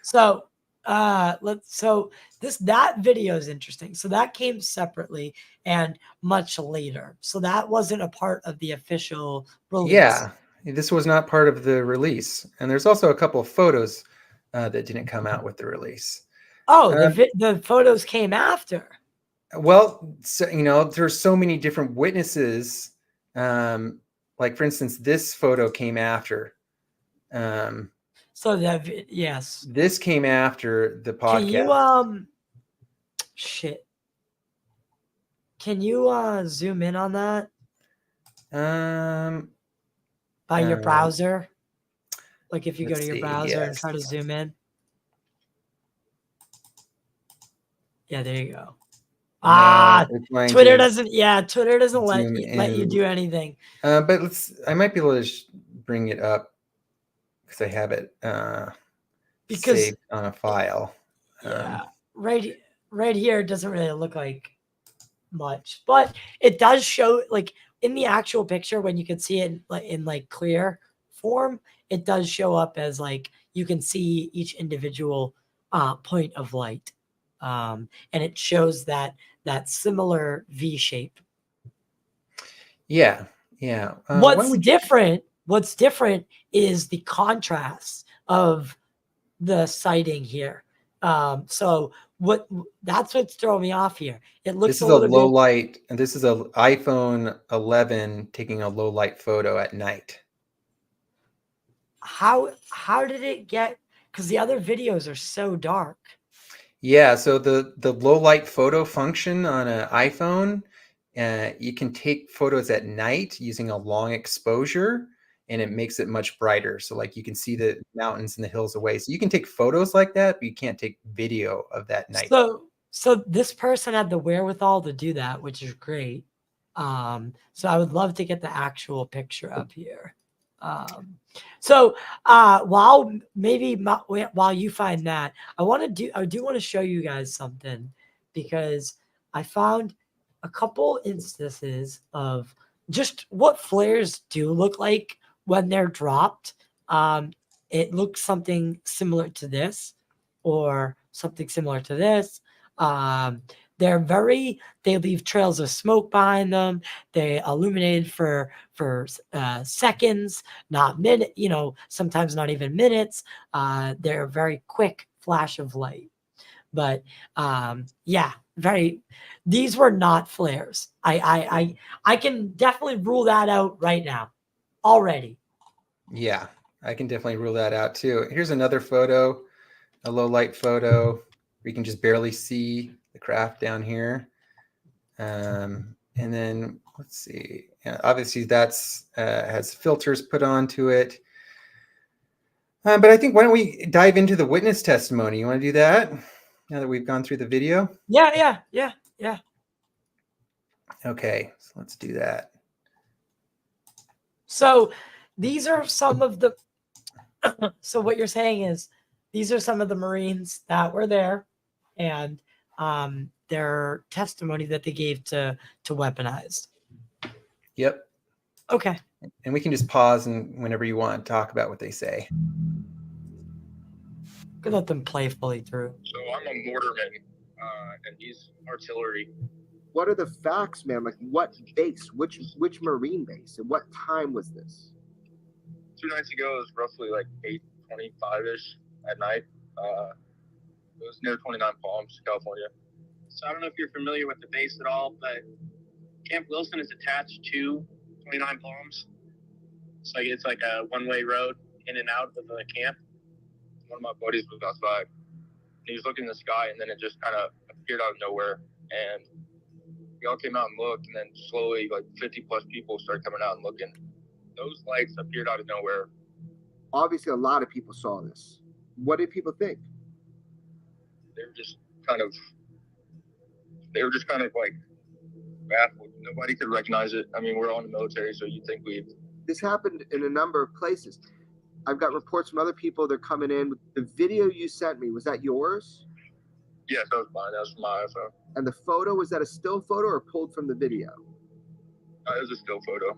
So that video is interesting. So that came separately and much later. So that wasn't a part of the official release. Yeah. This was not part of the release. And there's also a couple of photos that didn't come out with the release. Oh, the photos came after. Well, so, there's so many different witnesses. Like, for instance, this photo came after. Yes. This came after the podcast. Can you zoom in on that? By your browser? Like if you go to your browser and try to zoom in. Yeah, there you go. Twitter doesn't let you do anything. But I might be able to bring it up because I have it saved on a file. Right here it doesn't really look like much, but it does show, like in the actual picture when you can see it in clear form, it does show up as like you can see each individual point of light, and it shows that similar V shape. Yeah. What's different is the contrast of the sighting here. So that's what's throwing me off here. It looks this is a low light, and this is an iPhone 11 taking a low light photo at night. How did it get? Because the other videos are so dark. Yeah, so the low light photo function on an iPhone, you can take photos at night using a long exposure, and it makes it much brighter. So like you can see the mountains and the hills away. So you can take photos like that, but you can't take video of that night. So this person had the wherewithal to do that, which is great. So I would love to get the actual picture up here. While you find that, I do want to show you guys something, because I found a couple instances of just what flares do look like when they're dropped. It looks something similar to this, or something similar to this. They leave trails of smoke behind them. They illuminated for seconds, not minutes, sometimes not even minutes. They're a very quick flash of light. But these were not flares. I can definitely rule that out right now already. Yeah, I can definitely rule that out too. Here's another photo, a low light photo where you can just barely see the craft down here. And then let's see. Obviously that's has filters put onto it. But I think, why don't we dive into the witness testimony? You want to do that? Now that we've gone through the video. Yeah. Okay, so let's do that. So these are some of the. So what you're saying is these are some of the Marines that were there, and their testimony that they gave to Weaponized. Yep. Okay. And we can just pause and whenever you want talk about what they say. Could let them play fully through. So I'm a mortarman, and he's artillery. What are the facts, man? Like what base? Which Marine base? And what time was this? 2 nights ago, it was roughly like 8:25-ish at night. It was near 29 Palms, California. So I don't know if you're familiar with the base at all, but Camp Wilson is attached to 29 Palms. It's like a one-way road in and out of the camp. One of my buddies was outside. He was looking in the sky, and then it just kind of appeared out of nowhere. And we all came out and looked, and then slowly, like 50-plus people started coming out and looking. Those lights appeared out of nowhere. Obviously, a lot of people saw this. What did people think? They were just kind of like baffled. Nobody could recognize it. I mean, we're all in the military, so you'd think we'd. This happened in a number of places. I've got reports from other people. They're coming in. The video you sent me, was that yours? Yes, that was mine. That was from my iPhone. And the photo, was that a still photo or pulled from the video? It was a still photo.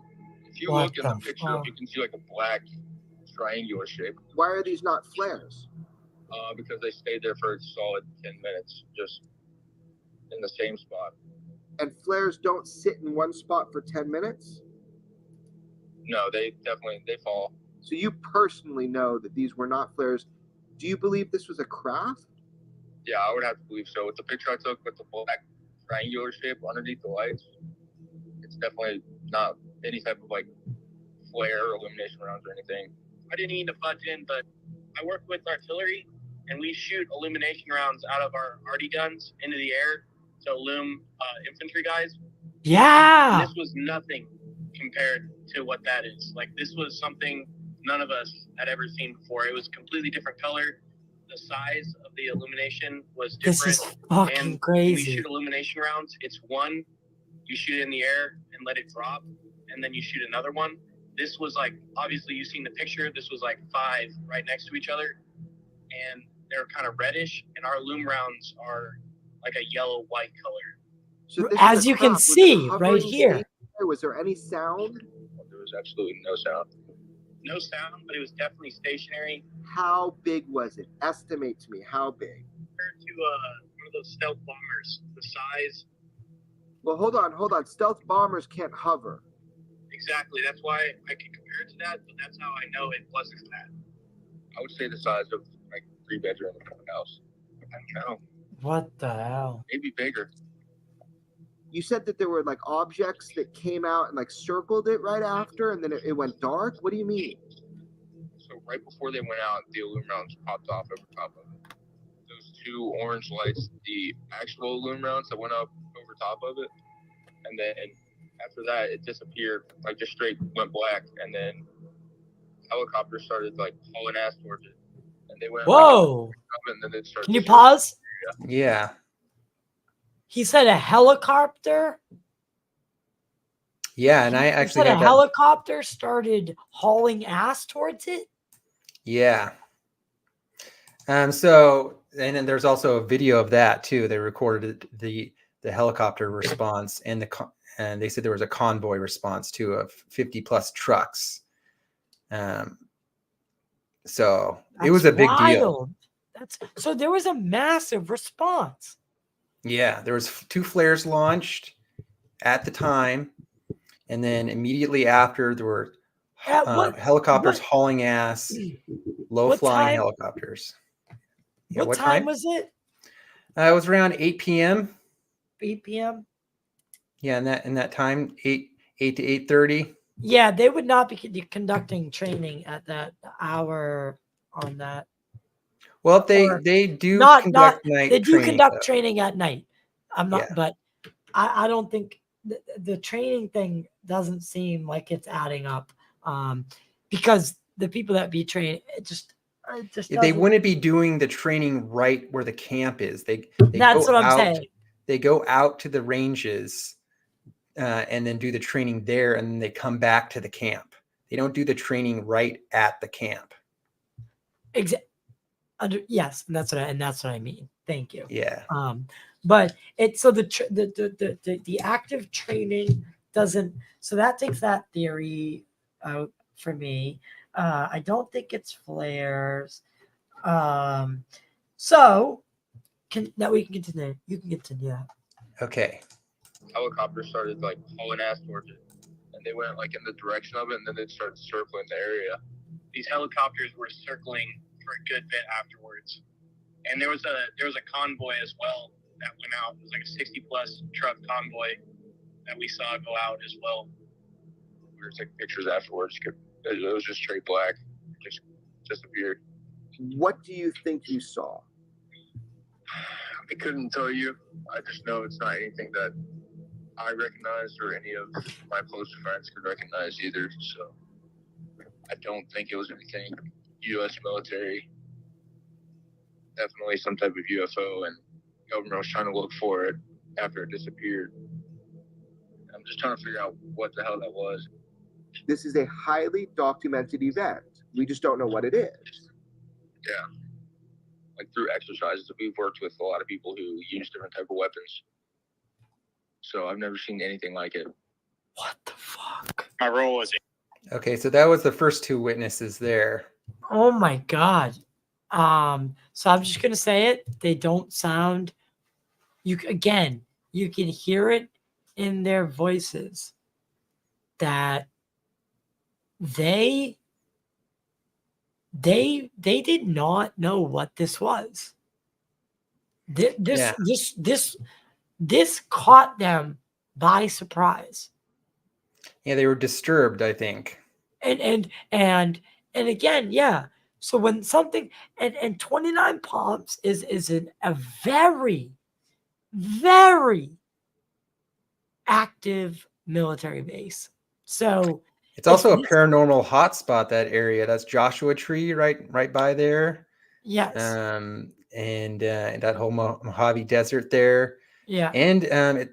If you What look in the the picture, fuck? you can see like a black triangular shape. Why are these not flares? Because they stayed there for a solid 10 minutes, just in the same spot. And flares don't sit in one spot for 10 minutes? No, they fall. So you personally know that these were not flares. Do you believe this was a craft? Yeah, I would have to believe so. With the picture I took with the black triangular shape underneath the lights, it's definitely not any type of like flare or illumination rounds or anything. I didn't mean to butt in, but I work with artillery, and we shoot illumination rounds out of our arty guns into the air to illumine infantry guys. Yeah. This was nothing compared to what that is. Like, this was something none of us had ever seen before. It was completely different color. The size of the illumination was This different. is fucking and when we crazy. shoot illumination rounds, it's one, you shoot it in the air and let it drop, and then you shoot another one. This was like, obviously you've seen the picture, this was like 5 right next to each other, and they're kind of reddish, and our loom rounds are like a yellow-white color. So this As is a you can craft. Was it see right hovering here. stationary? Was there any sound? There was absolutely no sound. No sound, but it was definitely stationary. How big was it? Estimate to me, how big? Compared to one of those stealth bombers, the size. Well, hold on. Stealth bombers can't hover. Exactly. That's why I can compare it to that, but that's how I know it wasn't that. I would say the size of like 3-bedroom house. I don't know, What the hell? maybe bigger. You said that there were like objects that came out and like circled it right after, and then it went dark. What do you mean? So right before they went out, the aluminum rounds popped off over top of it. Those 2 orange lights, the actual aluminum rounds that went up over top of it, and then after that, it disappeared, like just straight went black, and then helicopters started like hauling ass towards it, and they went. Whoa. And then it started. Can you pause? Yeah. He said a helicopter. Yeah, and I He actually said a had that- helicopter started hauling ass towards it. Yeah. So, and then there's also a video of that too. They recorded the helicopter response, and and they said there was a convoy response too of 50+ trucks. So it was a big deal. So there was a massive response. Yeah, there was 2 flares launched at the time, and then immediately after there were At what- helicopters what- hauling ass, low What flying time- helicopters. Yeah, What time was it? It was around 8 p.m. 8 p.m. Yeah, in that time, 8 to 8:30. Yeah, they would not be conducting training at that hour on that. Well, Or they do not conduct night they do training, conduct though. training at night. I'm not, Yeah. but I don't think the training thing doesn't seem like it's adding up, because the people that be trained, It just They doesn't- wouldn't be doing the training right where the camp is. They That's go what I'm out, saying. They go out to the ranges and then do the training there, and then they come back to the camp. They don't do the training right at the camp. Yes, and that's what I mean. Thank you. Yeah. But it's so the active training doesn't. So that takes that theory out for me. I don't think it's flares. So now we can continue. You can continue that. Okay. Helicopters started like hauling ass towards it, and they went like in the direction of it, and then they started circling the area. These helicopters were circling for a good bit afterwards, and there was a convoy as well that went out. It was like a 60+ truck convoy that we saw go out as well. We were taking pictures afterwards. It was just straight black, just disappeared. What do you think you saw? I couldn't tell you. I just know it's not anything that I recognized or any of my close friends could recognize either. So I don't think it was anything U.S. military. Definitely some type of UFO, and government was trying to look for it after it disappeared. I'm just trying to figure out what the hell that was. This is a highly documented event. We just don't know what it is. Yeah. Like through exercises, we've worked with a lot of people who use different type of weapons. So I've never seen anything like it. What the fuck? My role was Okay, so that was the first two witnesses there. Oh my god. So I'm just gonna say it. They don't sound. You can hear it in their voices that they did not know what this was. This caught them by surprise. Yeah, they were disturbed, I think. And again, yeah. So when something and 29 Palms is a very, very active military base. So it's also a paranormal hotspot, that area. That's Joshua Tree right by there. Yes. And that whole Mojave Desert there. Yeah. And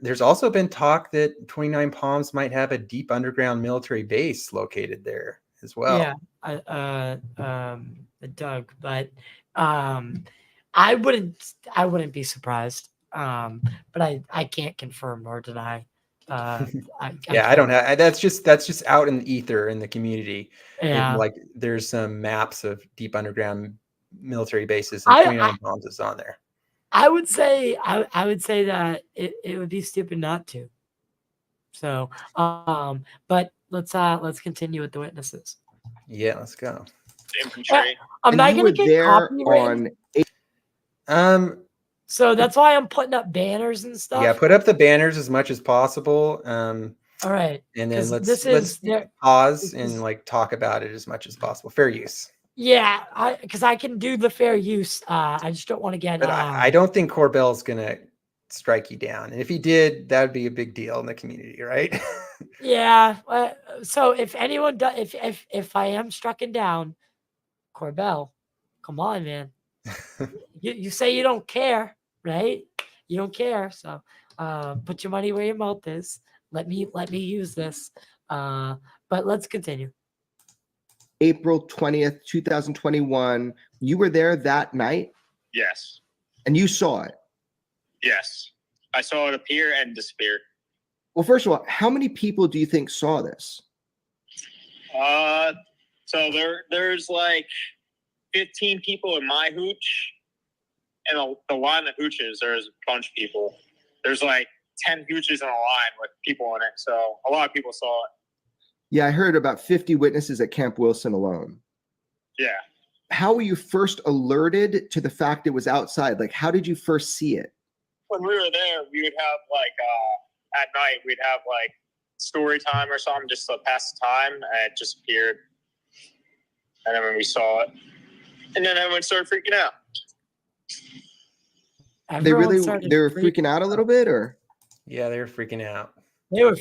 there's also been talk that 29 Palms might have a deep underground military base located there as well. Yeah. Doug, but I wouldn't be surprised. But I can't confirm or deny. I don't have. That's just out in the ether in the community. Yeah. Like there's some maps of deep underground military bases, and 29 Palms is on there. I would say that it would be stupid not to. So, but let's continue with the witnesses. Yeah, let's go. infantry. Am I going to get copyrighted? So that's why I'm putting up banners and stuff. Yeah, put up the banners as much as possible. All right. And then let's pause and like talk about it as much as possible. Fair use. Yeah, because I can do the fair use. I just don't want to get. But I don't think Corbell's gonna strike you down. And if he did, that would be a big deal in the community, right? Yeah. So if anyone does, if I am stricken down, Corbell, come on, man. you say you don't care, right? You don't care. So put your money where your mouth is. Let me use this. But let's continue. April 20th, 2021. You were there that night? Yes. And you saw it? Yes. I saw it appear and disappear. Well, first of all, how many people do you think saw this? So there's like 15 people in my hooch. And the line of hooches, there's a bunch of people. There's like 10 hooches in a line with people in it. So a lot of people saw it. Yeah, I heard about 50 witnesses at Camp Wilson alone. Yeah. How were you first alerted to the fact it was outside? Like, how did you first see it? When we were there, we would have like, at night, we'd have like story time or something just to pass the time, and it just appeared. And then when we saw it, and then everyone started freaking out. They were freaking out a little bit, or? Yeah, they were freaking out. They were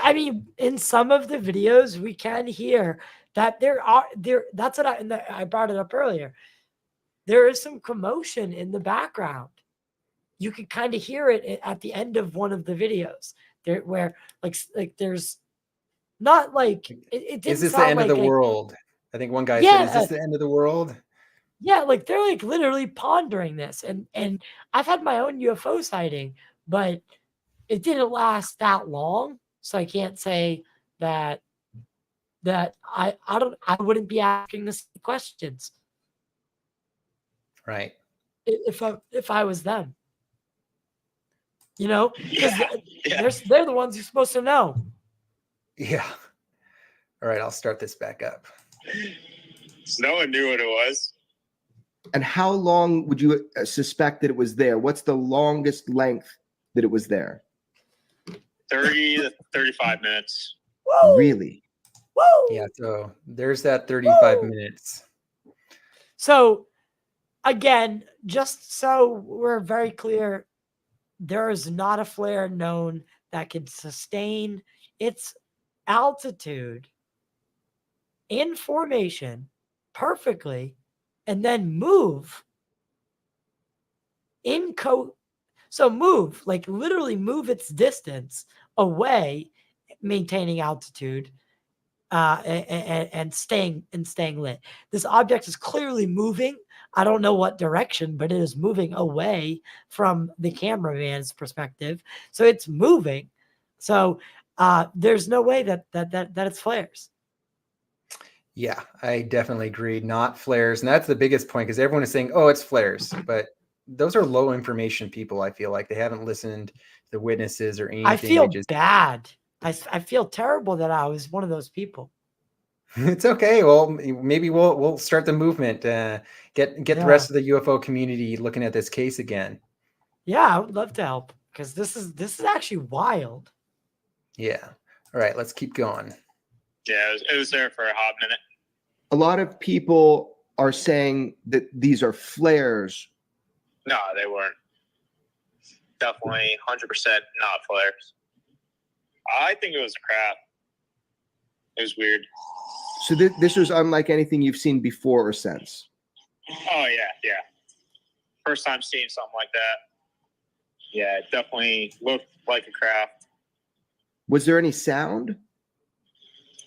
I mean, in some of the videos, we can hear that that's what I brought it up earlier. There is some commotion in the background. You can kind of hear it at the end of one of the videos there, where like there's not like it didn't Is this the sound end of like the a, world? I think one guy said, yeah, "Is this the end of the world?" yeah, like they're like literally pondering this, and I've had my own UFO sighting, but it didn't last that long, so I can't say that I wouldn't be asking the same questions Right. if I was them, you know, because Yeah. they're the ones you're supposed to know. Yeah. All right, I'll start this back up. No one knew what it was. And how long would you suspect that it was there? What's the longest length that it was there? 30 to 35 minutes. Whoa, Really? whoa. Yeah, so there's that 35 Whoa. minutes. So again, just so we're very clear, there is not a flare known that can sustain its altitude in formation perfectly and then move like literally move its distance away, maintaining altitude, and staying lit. This object is clearly moving. I don't know what direction, but it is moving away from the cameraman's perspective. So it's moving. So there's no way that it's flares. Yeah, I definitely agree. Not flares. And that's the biggest point, because everyone is saying, oh, it's flares. But those are low information people. I feel like they haven't listened to the witnesses or anything. I feel bad. I feel terrible that I was one of those people. It's okay. Well, maybe we'll start the movement. Get the rest of the UFO community looking at this case again. Yeah, I would love to help, because this is actually wild. Yeah. All right, let's keep going. Yeah, it was there for a hot minute. A lot of people are saying that these are flares. No, they weren't. Definitely 100% not flares. I think it was a craft. It was weird. So this was unlike anything you've seen before or since. Oh, yeah. First time seeing something like that. Yeah, it definitely looked like a craft. Was there any sound?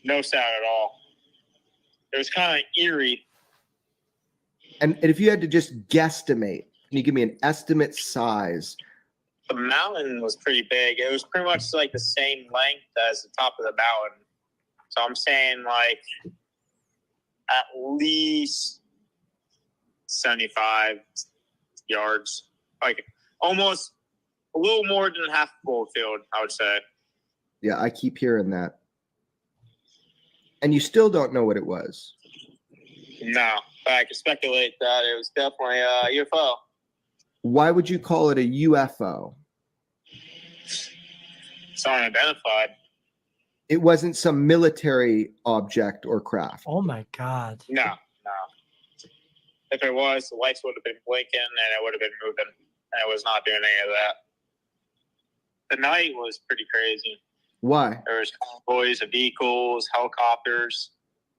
No sound at all. It was kind of eerie. And if you had to just guesstimate, can you give me an estimate size? The mountain was pretty big. It was pretty much like the same length as the top of the mountain. So I'm saying like at least 75 yards. Like almost a little more than half a full field, I would say. Yeah, I keep hearing that. And you still don't know what it was? No, but I can speculate that it was definitely a UFO. Why would you call it a UFO? It's unidentified. It wasn't some military object or craft. Oh my God. No. If it was, the lights would have been blinking and it would have been moving. And it was not doing any of that. The night was pretty crazy. Why? There was convoys of vehicles, helicopters.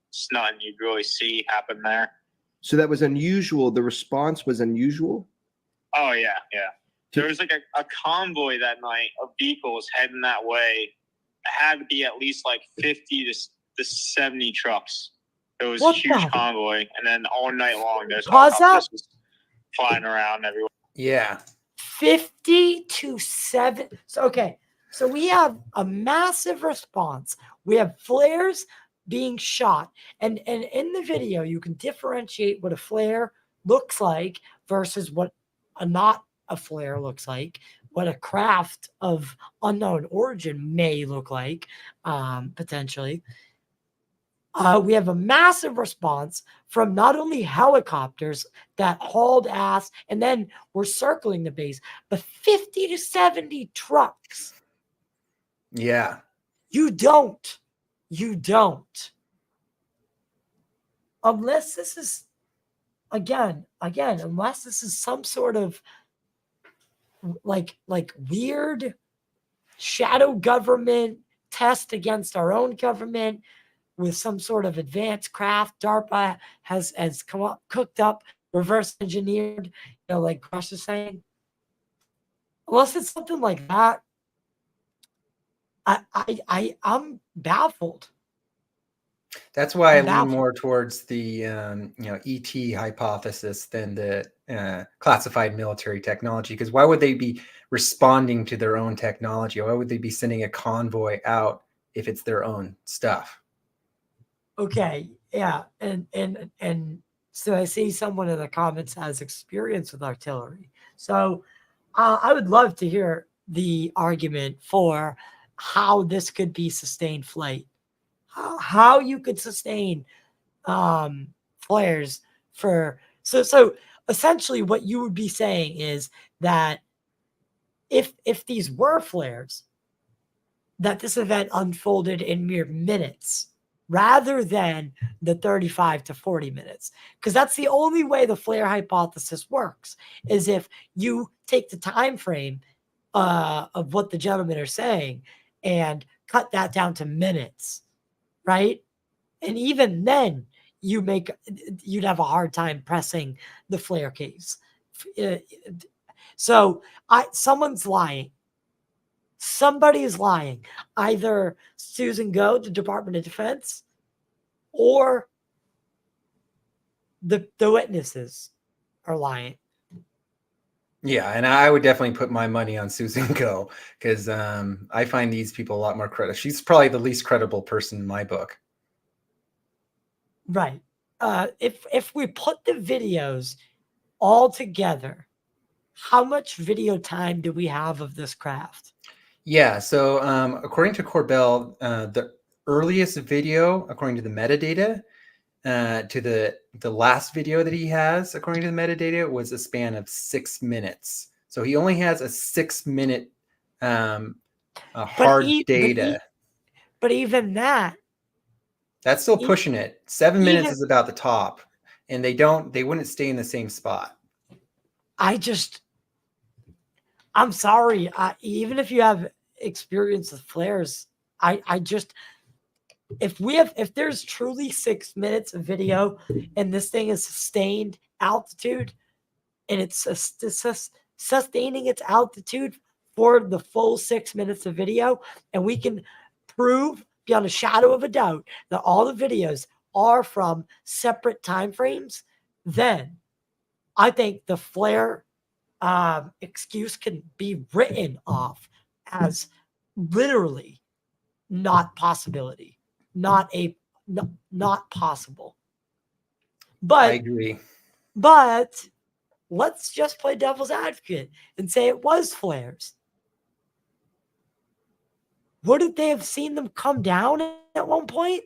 It's nothing you'd really see happen there. So that was unusual. The response was unusual? Oh, yeah. There was like a convoy that night of vehicles heading that way. It had to be at least like 50 to 70 trucks. It was a huge convoy. And then all night long, there's helicopters flying around everywhere. Yeah. 50 to 7. So, okay. So we have a massive response. We have flares being shot. And in the video, you can differentiate what a flare looks like versus what not a flare looks like, what a craft of unknown origin may look like, potentially. We have a massive response from not only helicopters that hauled ass and then were circling the base, but 50 to 70 trucks. Yeah. You don't. Unless this is, again, unless this is some sort of like weird shadow government test against our own government, with some sort of advanced craft. DARPA has come up, cooked up, reverse engineered, like Crush is saying. Unless it's something like that, I'm baffled. That's why I I'm lean baffled. more towards the ET hypothesis than the classified military technology. Because why would they be responding to their own technology? Why would they be sending a convoy out if it's their own stuff? Okay, yeah, and so I see someone in the comments has experience with artillery. So I would love to hear the argument for how this could be sustained flight. How you could sustain flares for so essentially what you would be saying is that if these were flares, that this event unfolded in mere minutes rather than the 35 to 40 minutes, because that's the only way the flare hypothesis works, is if you take the time frame of what the gentlemen are saying and cut that down to minutes, right? And even then, you'd have a hard time pressing the flare case. So someone's lying. Somebody is lying. Either Susan Go, the Department of Defense, or the witnesses are lying. Yeah, and I would definitely put my money on Susan Go, because I find these people a lot more credible. She's probably the least credible person in my book. Right. If we put the videos all together, how much video time do we have of this craft? Yeah, so according to Corbell, the earliest video, according to the metadata, to the last video that he has, according to the metadata, was a span of 6 minutes. So he only has a 6-minute hard data. But even that, that's still pushing it. 7 minutes is about the top, and they wouldn't stay in the same spot. I'm sorry. Even if you have experience with flares, if there's truly 6 minutes of video and this thing is sustained altitude and it's sustaining its altitude for the full 6 minutes of video, and we can prove beyond a shadow of a doubt that all the videos are from separate time frames, then I think the flare excuse can be written off as literally not possibility, not possible. But I agree. But let's just play devil's advocate and say it was flares. Wouldn't they have seen them come down at one point?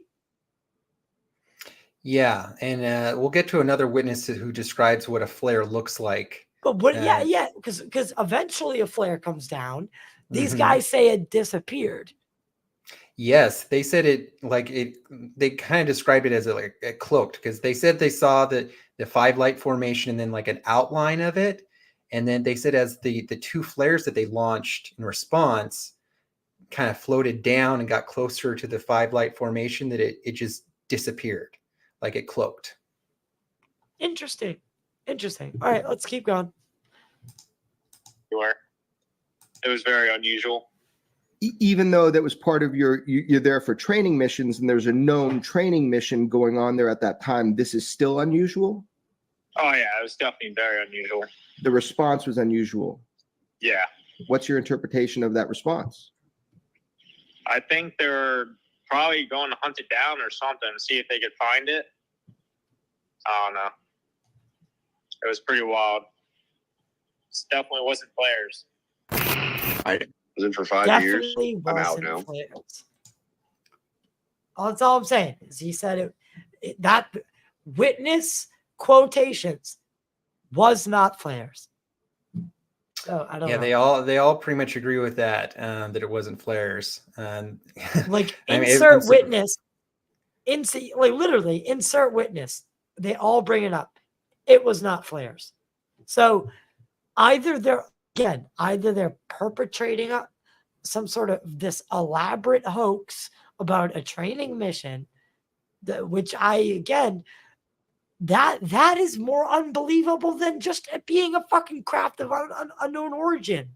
Yeah, and we'll get to another witness who describes what a flare looks like. But because eventually a flare comes down. These Mm-hmm. guys say it disappeared. Yes, they said they kind of described it as it cloaked, because they said they saw the 5-light formation and then like an outline of it. And then they said as the 2 flares that they launched in response kind of floated down and got closer to the 5-light formation, that it just disappeared, like it cloaked. Interesting. All right, let's keep going. Sure. It was very unusual. Even though that was part of you're there for training missions and there's a known training mission going on there at that time, this is still unusual? Oh, yeah, it was definitely very unusual. The response was unusual. Yeah. What's your interpretation of that response? I think they're probably going to hunt it down or something, see if they could find it. I don't know. It was pretty wild. It definitely wasn't flares. I was in for 5 years. I'm out now. Flares. That's all I'm saying is he said that witness quotations was not flares. So I don't know. They all pretty much agree with that, that it wasn't flares. Like insert witness, literally insert witness. They all bring it up. It was not flares. So either they're perpetrating some sort of this elaborate hoax about a training mission which I again. That is more unbelievable than just it being a fucking craft of unknown origin.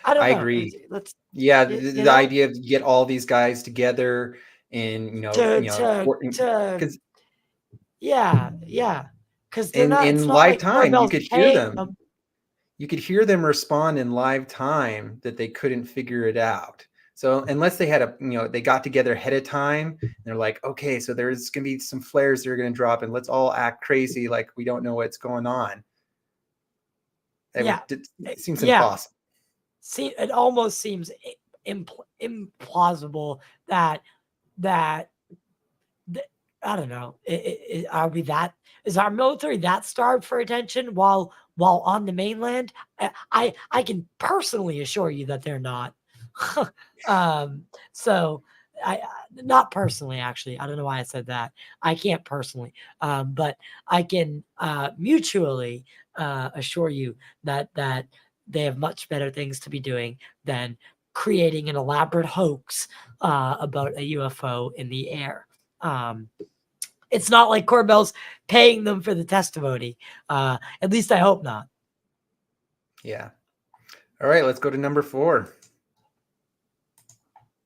I don't know. I agree. Let's the idea of get all these guys together and because because they're not in it's not live like time you Corbell's could hear paying them. You could hear them respond in live time that they couldn't figure it out. So unless they had they got together ahead of time, and they're like, okay, so there's going to be some flares that are going to drop and let's all act crazy like we don't know what's going on. It seems impossible. See, it almost seems implausible that I don't know. Are we that? Is our military that starved for attention while on the mainland? I can personally assure you that they're not. So I not personally, actually. I don't know why I said that. I can't personally, but I can mutually assure you that they have much better things to be doing than creating an elaborate hoax about a UFO in the air. It's not like Corbell's paying them for the testimony. At least I hope not. Yeah. All right, let's go to number 4.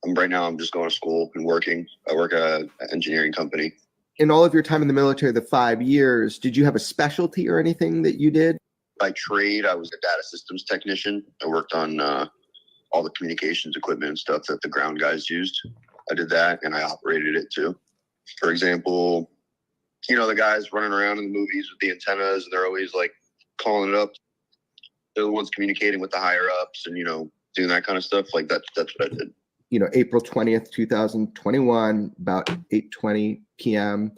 Right now, I'm just going to school and working. I work at an engineering company. In all of your time in the military, the 5 years, did you have a specialty or anything that you did? By trade, I was a data systems technician. I worked on all the communications equipment and stuff that the ground guys used. I did that, and I operated it too. For example, the guys running around in the movies with the antennas, and they're always like calling it up. They're the ones communicating with the higher ups and, doing that kind of stuff. Like that's what I did. April 20th, 2021, about 8:20 p.m.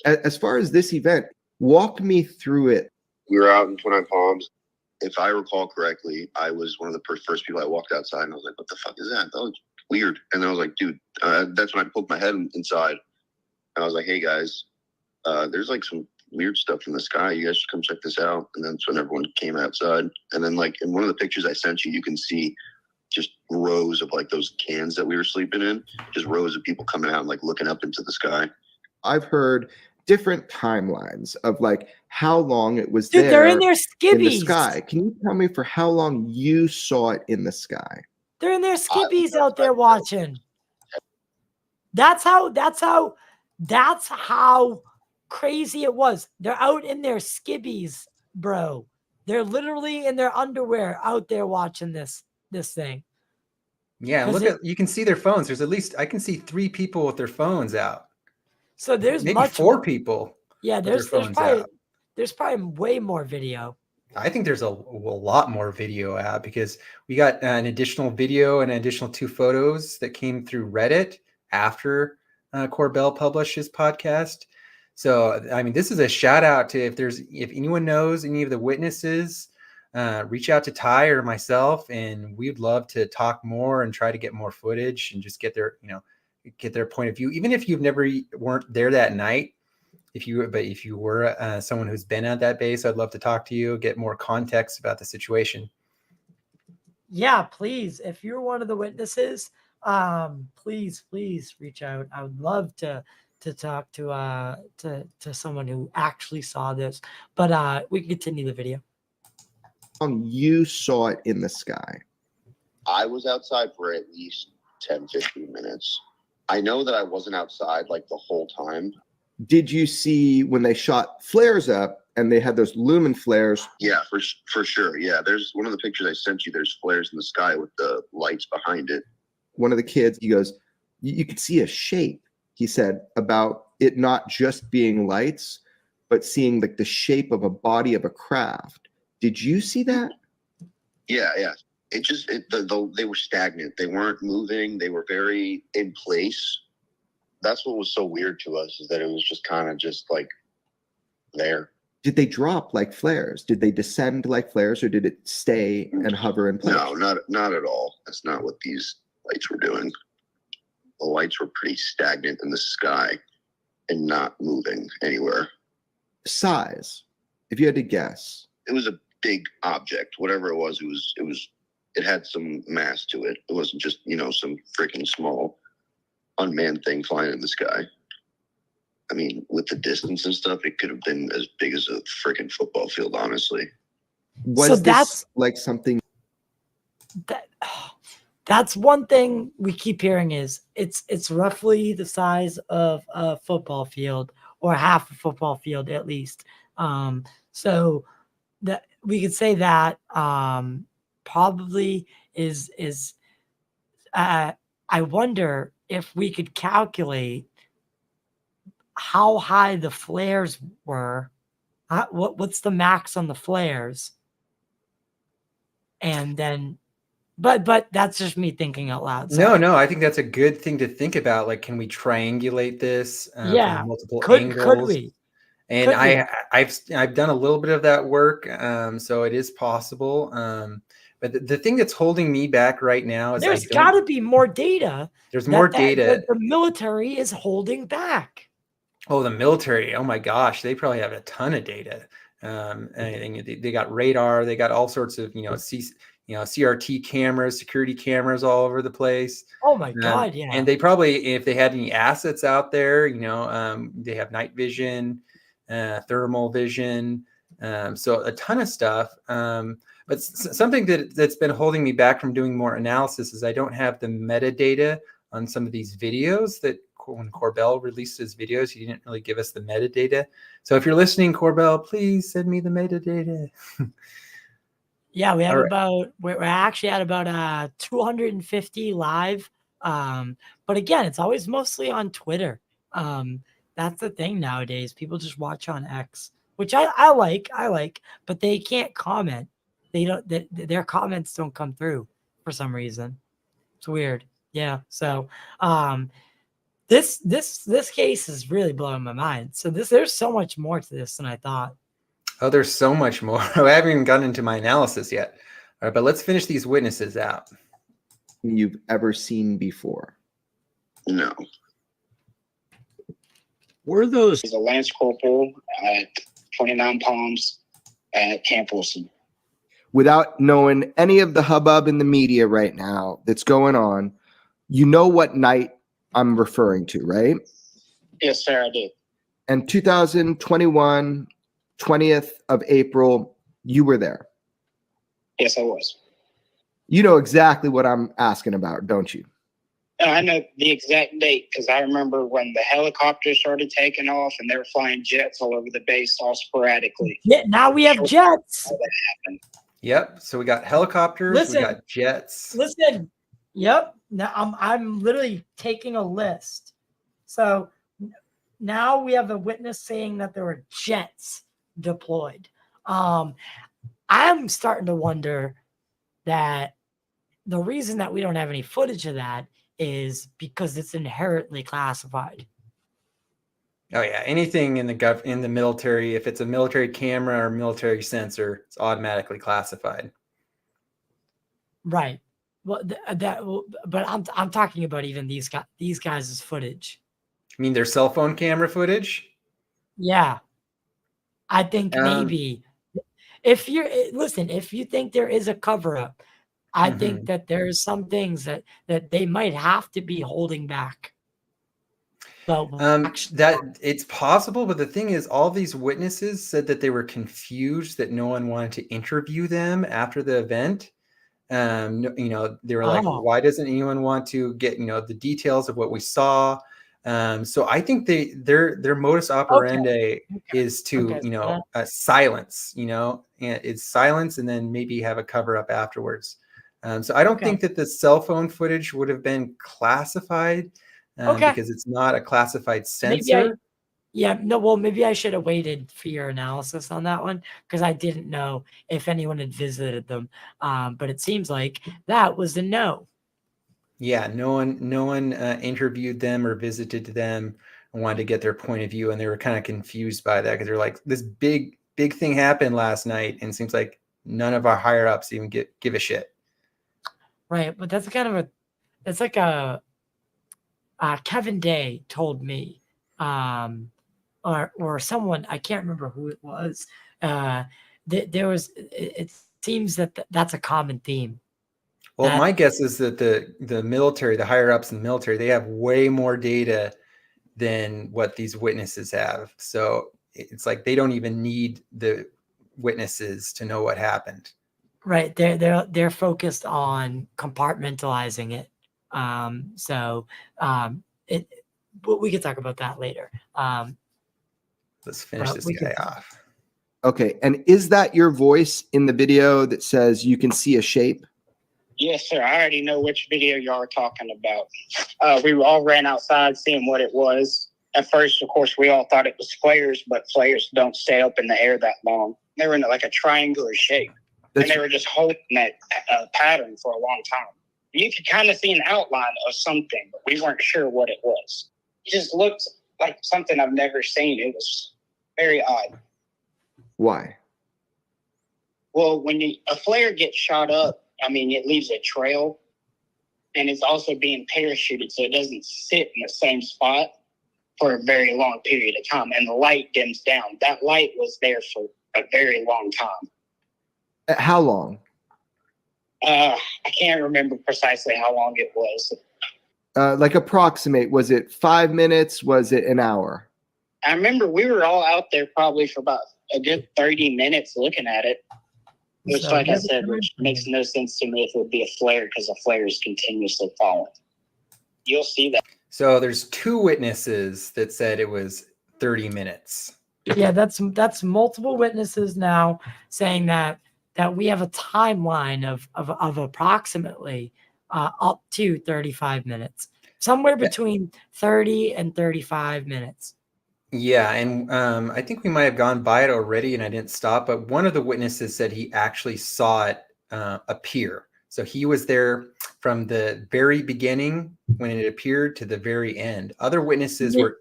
As far as this event, walk me through it. We were out in 29 Palms. If I recall correctly, I was one of the first people I walked outside, and I was like, what the fuck is that? That looks weird. And then I was like, dude, that's when I poked my head inside. And I was like, hey, guys, there's like some weird stuff in the sky. You guys should come check this out. And that's when everyone came outside. And then like in one of the pictures I sent you, you can see just rows of like those cans that we were sleeping in, just rows of people coming out and like looking up into the sky. I've heard different timelines of like how long it was Dude, there. they're in their skivvies. In the sky. Can you tell me for how long you saw it in the sky? They're in their skivvies out there watching. That's how crazy it was. They're out in their skivvies, bro. They're literally in their underwear out there watching this thing. Yeah, you can see their phones. There's at least I can see 3 people with their phones out. So there's maybe 4 people. Yeah, there's probably way more video. I think there's a lot more video out because we got an additional video and an additional 2 photos that came through Reddit after Corbell published his podcast. So, I mean, this is a shout out to if anyone knows any of the witnesses, reach out to Ty or myself, and we'd love to talk more and try to get more footage and just get their point of view. Even if you've weren't there that night, if you were someone who's been at that base, I'd love to talk to you, get more context about the situation. Yeah, please. If you're one of the witnesses, please reach out. I would love to talk to someone who actually saw this. But we can continue the video. You saw it in the sky. I was outside for at least 10-15 minutes. I know that I wasn't outside like the whole time. Did you see when they shot flares up and they had those lumen flares? Yeah, for sure. Yeah, there's one of the pictures I sent you. There's flares in the sky with the lights behind it. One of the kids, he goes, you could see a shape, he said, about it not just being lights, but seeing like the shape of a body of a craft. Did you see that? Yeah. They were stagnant. They weren't moving. They were very in place. That's what was so weird to us, is that it was just kind of just like there. Did they drop like flares? Did they descend like flares, or did it stay and hover in place? No, not at all. That's not what these lights were doing. The lights were pretty stagnant in the sky and not moving anywhere. Size, if you had to guess. It was a big object. Whatever it was, it had some mass to it. It wasn't just, some freaking small unmanned thing flying in the sky. I mean, with the distance and stuff, it could have been as big as a freaking football field, honestly. Was So this that's like something? That's one thing we keep hearing is it's roughly the size of a football field or half a football field at least. So that we could say that probably is I wonder if we could calculate how high the flares were. What's the max on the flares? And then, but that's just me thinking out loud. No, no, I think that's a good thing to think about. Like, can we triangulate this Yeah. from multiple Could angles? we? And Could we? I've done a little bit of that work, so it is possible. But the thing that's holding me back right now is There's got to be more data. There's more data. The military is holding back. Oh, the military! Oh my gosh, they probably have a ton of data. They got radar. They got all sorts of CRT cameras, security cameras all over the place. Oh my God, yeah. And they probably, if they had any assets out there, they have night vision, thermal vision, so a ton of stuff. But something that's been holding me back from doing more analysis is I don't have the metadata on some of these videos that when Corbell released his videos, he didn't really give us the metadata. So if you're listening, Corbell, please send me the metadata. Yeah, we have we're actually at about 250 live. But again, it's always mostly on Twitter. That's the thing nowadays. People just watch on X, which I like, but they can't comment. They don't, their comments don't come through for some reason. It's weird. Yeah. So, this case is really blowing my mind. So there's so much more to this than I thought. Oh, there's so much more. I haven't even gotten into my analysis yet. All right, but let's finish these witnesses out. You've ever seen before? No. Were those a Lance Corporal at 29 Palms at Camp Wilson? Without knowing any of the hubbub in the media right now that's going on, you know what night I'm referring to, right? Yes, sir, I did. And 2021, 20th of April, you were there. Yes, I was. You know exactly what I'm asking about, don't you? I know the exact date because I remember when the helicopters started taking off and they were flying jets all over the base all sporadically. Yeah, now we have jets. That happened. Yep. So we got helicopters, we got jets. Listen. Yep. Now I'm literally taking a list. So now we have a witness saying that there were jets deployed. I'm starting to wonder that the reason that we don't have any footage of that is because it's inherently classified. Oh yeah, anything in the military, if it's a military camera or military sensor, it's automatically classified. Right. Well, but I'm talking about even these guys' footage. You mean their cell phone camera footage? Yeah. I think maybe if you think there is a cover up, I think that there's some things that they might have to be holding back. So that it's possible, but the thing is, all these witnesses said that they were confused that no one wanted to interview them after the event. They were like, why doesn't anyone want to get the details of what we saw? So I think their modus operandi is to silence, it's silence and then maybe have a cover up afterwards. So I don't think that the cell phone footage would have been classified because it's not a classified sensor. Maybe I should have waited for your analysis on that one because I didn't know if anyone had visited them. But it seems like that was a no. Yeah, no one interviewed them or visited them and wanted to get their point of view, and they were kind of confused by that because they're like, this big thing happened last night, and it seems like none of our higher ups even give a shit. Right, but that's it's like Kevin Day told me, or someone, I can't remember who it was. It seems that that's a common theme. Well, my guess is that the military, the higher ups in the military, they have way more data than what these witnesses have. So it's like they don't even need the witnesses to know what happened. Right. They're focused on compartmentalizing it. But we could talk about that later. Let's finish this guy off. Okay. And is that your voice in the video that says you can see a shape? Yes, sir. I already know which video y'all are talking about. We all ran outside seeing what it was. At first, of course, we all thought it was flares, but flares don't stay up in the air that long. They were in like a triangular shape. And they were just holding that pattern for a long time. You could kind of see an outline of something, but we weren't sure what it was. It just looked like something I've never seen. It was very odd. Why? Well, when a flare gets shot up, I mean, it leaves a trail, and it's also being parachuted, so it doesn't sit in the same spot for a very long period of time, and the light dims down. That light was there for a very long time. How long? I can't remember precisely how long it was. Like approximate, was it 5 minutes? Was it an hour? I remember we were all out there probably for about a good 30 minutes looking at it. Which, like I said, which makes no sense to me if it would be a flare, because a flare is continuously falling. You'll see that. So there's 2 witnesses that said it was 30 minutes. Yeah, that's multiple witnesses now saying that we have a timeline of approximately up to 35 minutes, somewhere between 30 and 35 minutes. Yeah, and I think we might have gone by it already and I didn't stop, but one of the witnesses said he actually saw it appear. So he was there from the very beginning when it appeared to the very end. Other witnesses were...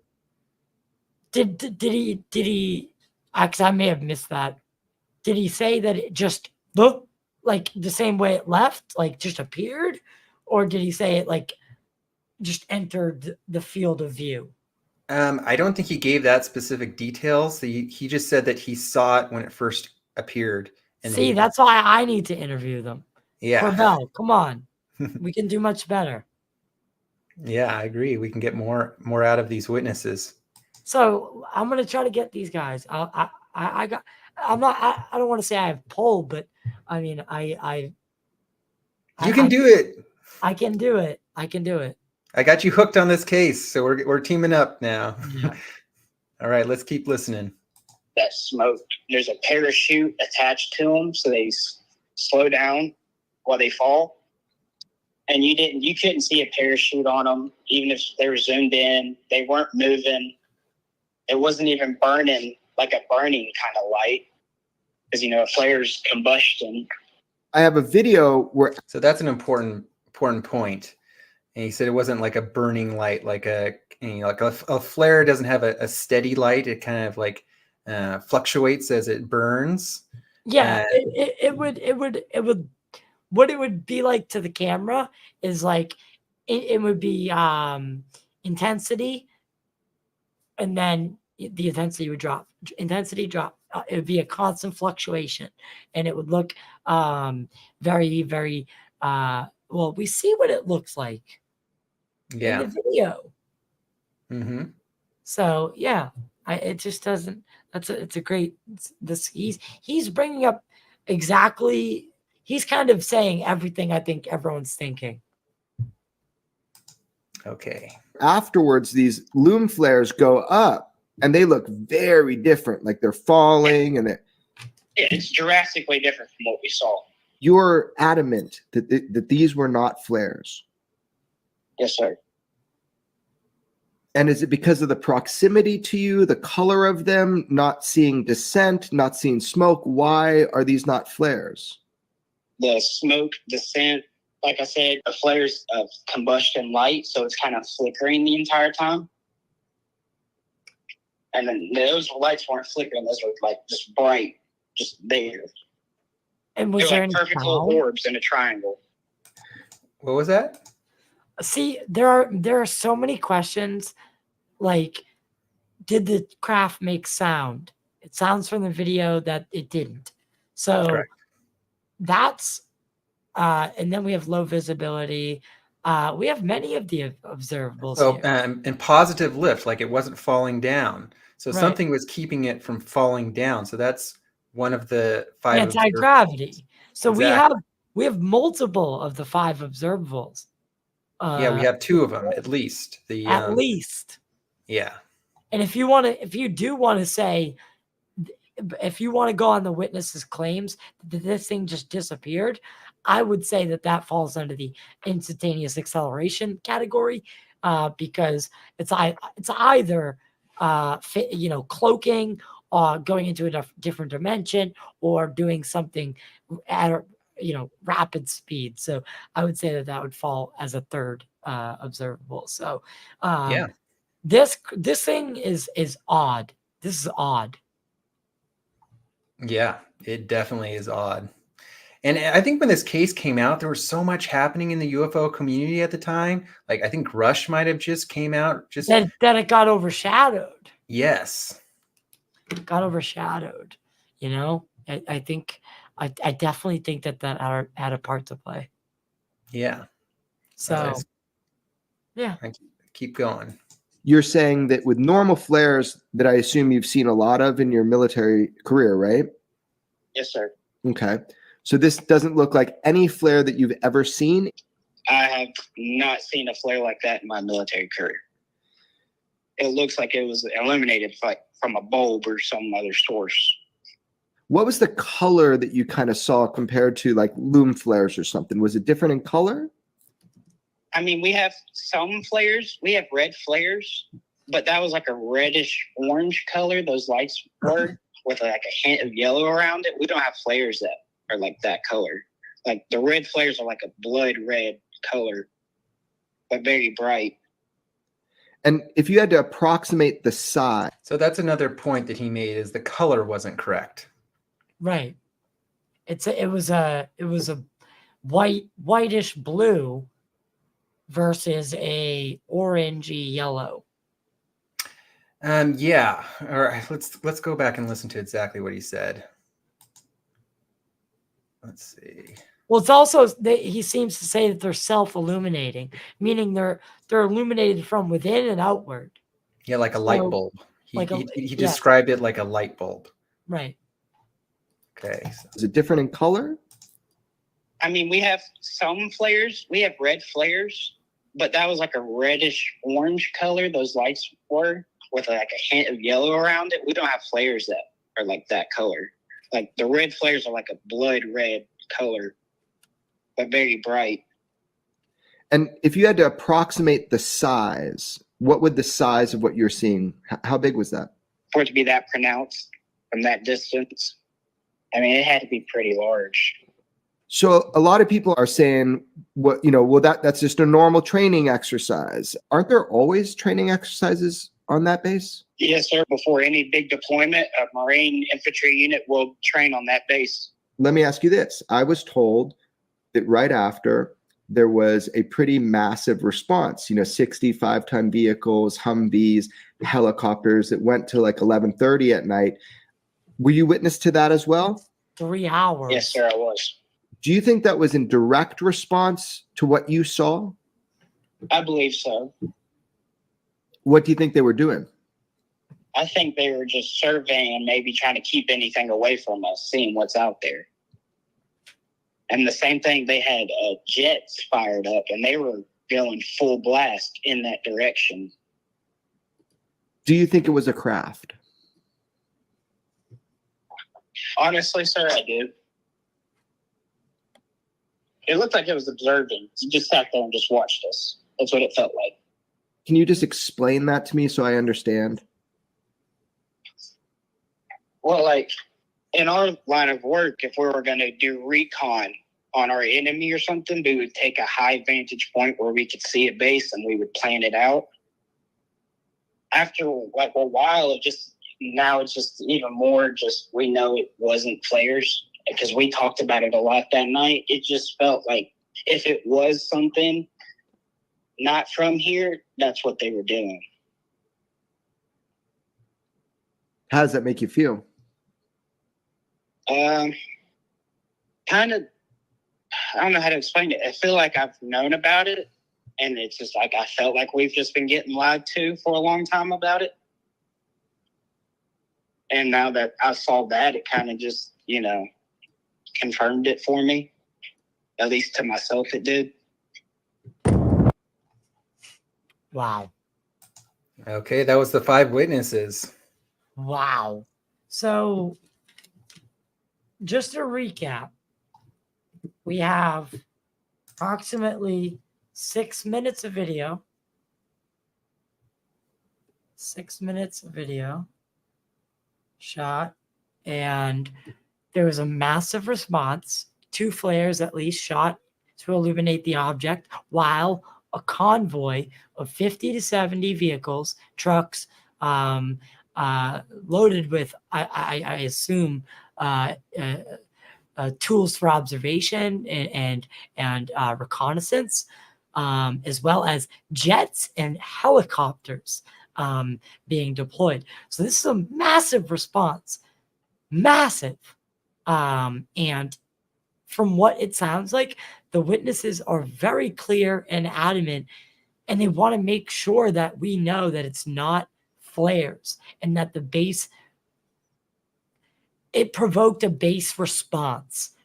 Did he, because I may have missed that. Did he say that it just looked like the same way it left, like just appeared? Or did he say it like just entered the field of view? I don't think he gave that specific details. He just said that he saw it when it first appeared. And see, that's why I need to interview them. Yeah. Corbell, come on. We can do much better. Yeah, I agree. We can get more out of these witnesses. So I'm gonna try to get these guys. I don't want to say I have pulled, but I mean You can do it. I can do it. I can do it. I got you hooked on this case, so we're teaming up now. Yeah. All right, let's keep listening. That smoke. There's a parachute attached to them, so they slow down while they fall. And you couldn't see a parachute on them, even if they were zoomed in. They weren't moving. It wasn't even burning, like a burning kind of light, because a flare's combustion. I have a video where... So that's an important point. And he said it wasn't like a burning light, like a flare doesn't have a steady light. It kind of like fluctuates as it burns. Yeah, it would. What it would be like to the camera is like it would be intensity, and then the intensity would drop. Intensity drop. It would be a constant fluctuation, and it would look very, very. Well, we see what it looks like. Yeah. In the video. Mm-hmm. So yeah, it just doesn't. It's a great. He's bringing up exactly. He's kind of saying everything I think everyone's thinking. Okay. Afterwards, these loom flares go up, and they look very different. Like they're falling, and it's drastically different from what we saw. You're adamant that these were not flares. Yes, sir. And is it because of the proximity to you, the color of them, not seeing descent, not seeing smoke? Why are these not flares? The smoke, the scent, like I said, a flare's of combustion light, so it's kind of flickering the entire time. And then those lights weren't flickering; those were like just bright, just there. And was there any perfect little orbs in a triangle? What was that? See, there are so many questions. Like, did the craft make sound? It sounds from the video that it didn't. So that's And then we have low visibility. We have many of the observables So, here. and positive lift, like it wasn't falling down. So Right. something was keeping it from falling down. So that's one of the 5 Anti-gravity. So Exactly. we have multiple of the 5 observables. Yeah, we have 2 of them at least. At least. Yeah. And if you do want to say, if you want to go on the witness's claims that this thing just disappeared, I would say that falls under the instantaneous acceleration category, because it's either cloaking or going into a different dimension or doing something at rapid speed. So I would say that would fall as a third observable. So Yeah. this thing is odd. This is odd. Yeah, it definitely is odd. And I think when this case came out, there was so much happening in the UFO community at the time. Like I think Rush might have just came out. Then it got overshadowed. Yes. Got overshadowed. I think I definitely think that had a part to play. Yeah. So yeah. Keep going. You're saying that with normal flares that I assume you've seen a lot of in your military career, right? Yes, sir. Okay. So this doesn't look like any flare that you've ever seen? I have not seen a flare like that in my military career. It looks like it was illuminated from a bulb or some other source. What was the color that you kind of saw compared to like loom flares or something? Was it different in color? I mean, we have some flares. We have red flares, but that was like a reddish orange color. Those lights were with like a hint of yellow around it. We don't have flares that are like that color. Like the red flares are like a blood red color, but very bright. And if you had to approximate the size. So that's another point that he made is the color wasn't correct. Right. It was a whitish blue versus a orangey yellow. Yeah. All right. Let's go back and listen to exactly what he said. Let's see. Well, it's also he seems to say that they're self-illuminating, meaning they're illuminated from within and outward. Yeah, like a light bulb. He described it like a light bulb. Right. Okay. Is it different in color? I mean, we have some flares. We have red flares, but that was like a reddish orange color. Those lights were with like a hint of yellow around it. We don't have flares that are like that color. Like the red flares are like a blood red color, but very bright. And if you had to approximate the size, what would the size of what you're seeing? How big was that? For it to be that pronounced from that distance, I mean, it had to be pretty large. So a lot of people are saying, that's just a normal training exercise. Aren't there always training exercises on that base? Yes, sir. Before any big deployment, a Marine infantry unit will train on that base. Let me ask you this. I was told that right after there was a pretty massive response, 65-ton vehicles, Humvees, helicopters that went to like 11:30 at night. Were you witness to that as well? 3 hours. Yes, sir, I was. Do you think that was in direct response to what you saw? I believe so. What do you think they were doing? I think they were just surveying and maybe trying to keep anything away from us, seeing what's out there. And the same thing, they had jets fired up and they were going full blast in that direction. Do you think it was a craft? Honestly, sir, I do. It looked like it was observing. It just sat there and just watched us. That's what it felt like. Can you just explain that to me so I understand? Well, like in our line of work, if we were going to do recon on our enemy or something, we would take a high vantage point where we could see a base and we would plan it out. After like a while, now it's just even more just we know it wasn't flares because we talked about it a lot that night. It just felt like if it was something not from here, that's what they were doing. How does that make you feel? Kind of, I don't know how to explain it. I feel like I've known about it, and it's just like I felt like we've just been getting lied to for a long time about it. And now that I saw that, it kind of just, you know, confirmed it for me. At least to myself, it did. Wow. Okay, that was the 5 witnesses. Wow. So, just to recap, we have approximately 6 minutes of video. 6 minutes of video shot, and there was a massive response. 2 flares at least shot to illuminate the object, while a convoy of 50 to 70 vehicles, trucks, loaded with, I assume, tools for observation and reconnaissance, as well as jets and helicopters being deployed. So this is a massive response, massive. And from what it sounds like, the witnesses are very clear and adamant, and they want to make sure that we know that it's not flares and that the base, it provoked a base response.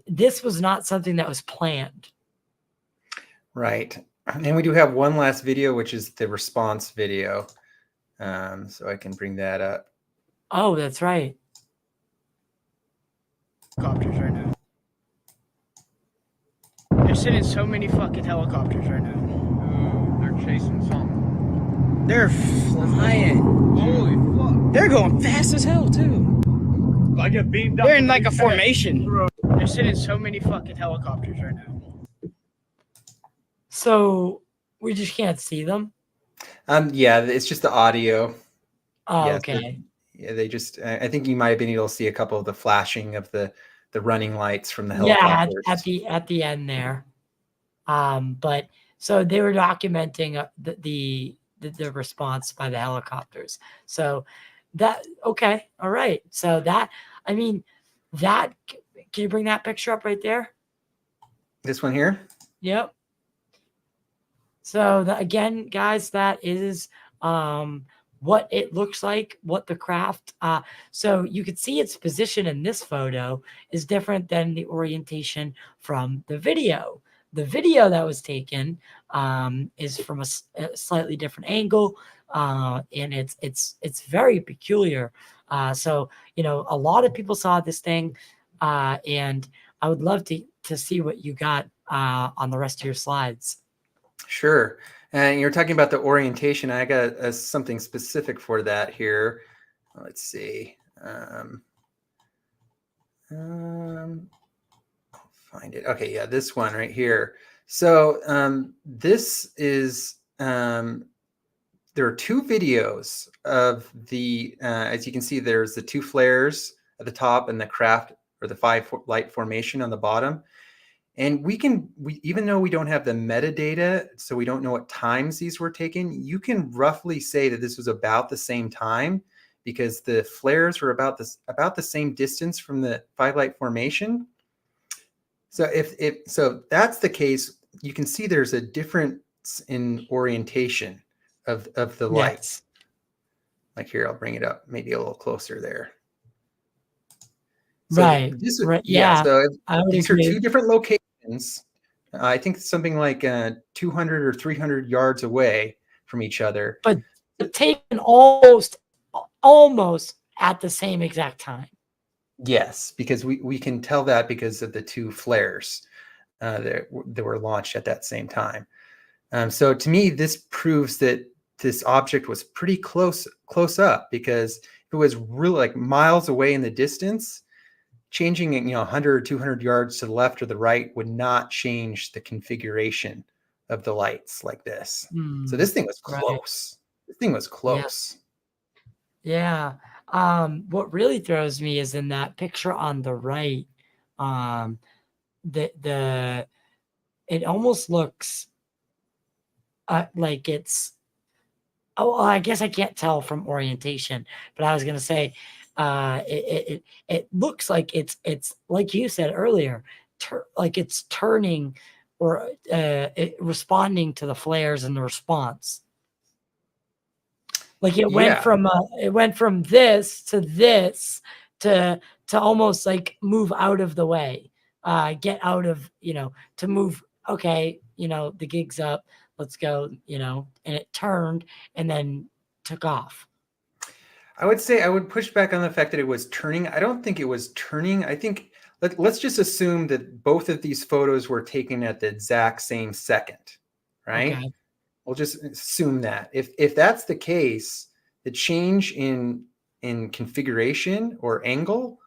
This was not something that was planned. Right. And we do have one last video, which is the response video. So I can bring that up. Oh, that's right. Helicopters right now. They're sending so many fucking helicopters right now. Ooh, they're chasing something. They're flying. Holy fuck. They're going fast as hell too. I get beamed up. They're in like a formation. They're sending so many fucking helicopters right now. So we just can't see them. Yeah, it's just the audio. Oh, Yeah, okay. Yeah, they just. I think you might have been able to see a couple of the flashing of the running lights from the Yeah, helicopters. at the end there. But so they were documenting the response by the helicopters. So that, okay, all right. So that, I mean, that, can you bring that picture up right there? This one here. Yep. So again, guys, that is what it looks like, what the craft. So you could see its position in this photo is different than the orientation from the video. The video that was taken is from a slightly different angle, and it's very peculiar. So you know, a lot of people saw this thing, and I would love to see what you got on the rest of your slides. Sure. And you're talking about the orientation. I got something specific for that here. Let's see. I'll find it. Okay, yeah, this one right here. So this is, there are 2 videos of the, as you can see, there's the 2 flares at the top and the craft, or the 5 light formation on the bottom. And we even though we don't have the metadata, so we don't know what times these were taken, you can roughly say that this was about the same time, because the flares were about the same distance from the 5 light formation. So if that's the case, you can see there's a difference in orientation of the lights. Like here, I'll bring it up maybe a little closer there. So right. Yeah. So these agree. are 2 different locations. I think something like 200 or 300 yards away from each other. But taken almost at the same exact time. Yes, because we can tell that because of the 2 flares that were launched at that same time. So to me, this proves that this object was pretty close up, because if it was really like miles away in the distance, changing it, 100 or 200 yards to the left or the right would not change the configuration of the lights like this. So this thing was close. Right. This thing was close. Yeah. What really throws me is in that picture on the right, it almost looks like it's, I guess I can't tell from orientation, but I was going to say, it looks like it's like you said earlier, like it's turning or responding to the flares and the response. Like it went from this to almost like move out of the way, get out of, to move. Okay, the gig's up, let's go, and it turned and then took off. I would say I would push back on the fact that it was turning. I don't think it was turning. I think let's just assume that both of these photos were taken at the exact same second, right? Okay. We'll just assume that. If that's the case, the change in configuration or angle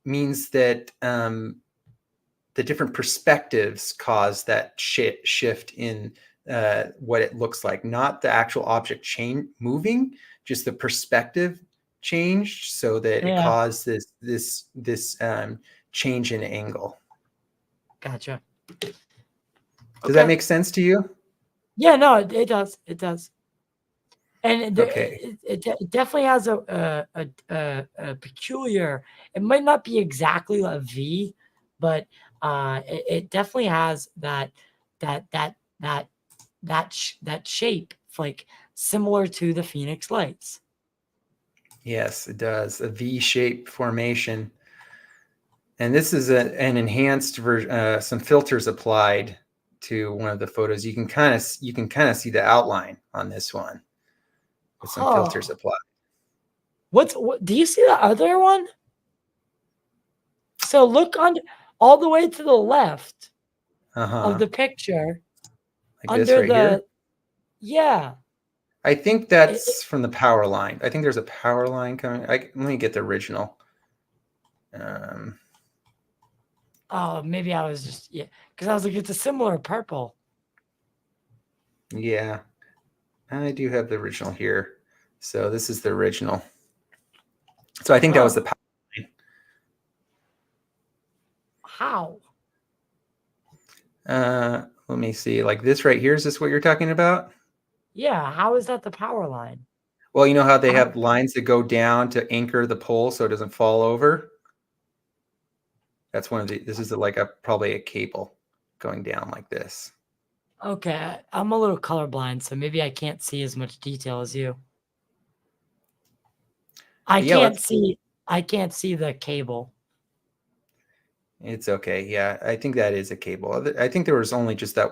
means that the different perspectives cause that shift in what it looks like, not the actual object moving, just the perspective changed so that it caused this change in angle. Gotcha. Does that make sense to you? Yeah, no, it does. It does. And it definitely has a peculiar, it might not be exactly a V, but it definitely has that shape, like similar to the Phoenix Lights. Yes, it does. A V-shaped formation. And this is an enhanced version, some filters applied to one of the photos. You can kind of see the outline on this one with some filters applied. What do you see the other one? So look all the way to the left of the picture. Like under this right here? Yeah. I think that's from the power line. I think there's a power line coming. Let me get the original. Oh, maybe I was just, because I was like, it's a similar purple. Yeah, I do have the original here. So this is the original. So I think that was the power line. How? Let me see. Like this right here. Is this what you're talking about? Yeah. How is that the power line? Well, you know how they have lines that go down to anchor the pole so it doesn't fall over? That's one of this is probably a cable going down like this. Okay. I'm a little colorblind, so maybe I can't see as much detail as you. I can't see the cable. It's okay. Yeah, I think that is a cable. I think there was only just that.